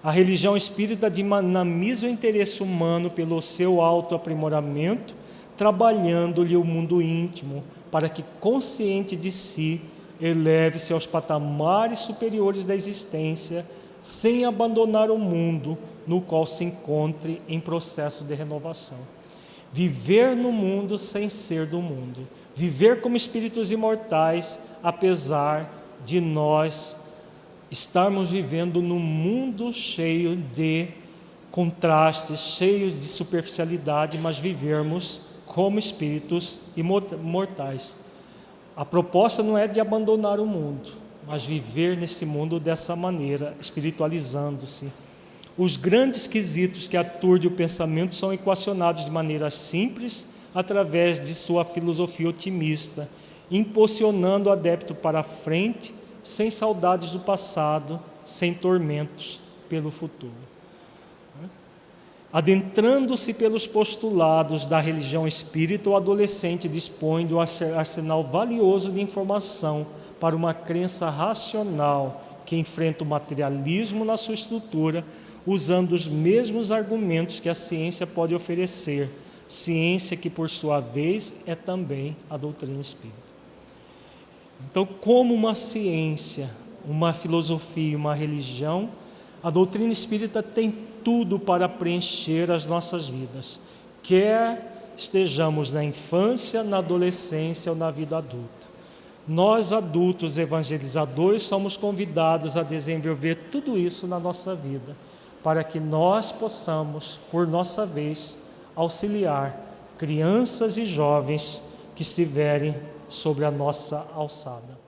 A religião espírita dinamiza o interesse humano pelo seu autoaprimoramento, trabalhando-lhe o mundo íntimo, para que, consciente de si, eleve-se aos patamares superiores da existência, sem abandonar o mundo no qual se encontre em processo de renovação. Viver no mundo sem ser do mundo. Viver como espíritos imortais, apesar de nós estarmos vivendo num mundo cheio de contrastes, cheio de superficialidade, mas vivermos como espíritos imortais. A proposta não é de abandonar o mundo, mas viver nesse mundo dessa maneira, espiritualizando-se. Os grandes quesitos que aturdem o pensamento são equacionados de maneira simples, através de sua filosofia otimista, impulsionando o adepto para a frente, sem saudades do passado, sem tormentos pelo futuro. Adentrando-se pelos postulados da religião espírita, o adolescente dispõe do arsenal valioso de informação para uma crença racional que enfrenta o materialismo na sua estrutura, usando os mesmos argumentos que a ciência pode oferecer, ciência que, por sua vez, é também a doutrina espírita. Então, como uma ciência, uma filosofia, uma religião, a doutrina espírita tem tudo para preencher as nossas vidas, quer estejamos na infância, na adolescência ou na vida adulta. Nós, adultos evangelizadores, somos convidados a desenvolver tudo isso na nossa vida, para que nós possamos, por nossa vez, auxiliar crianças e jovens que estiverem sobre a nossa alçada.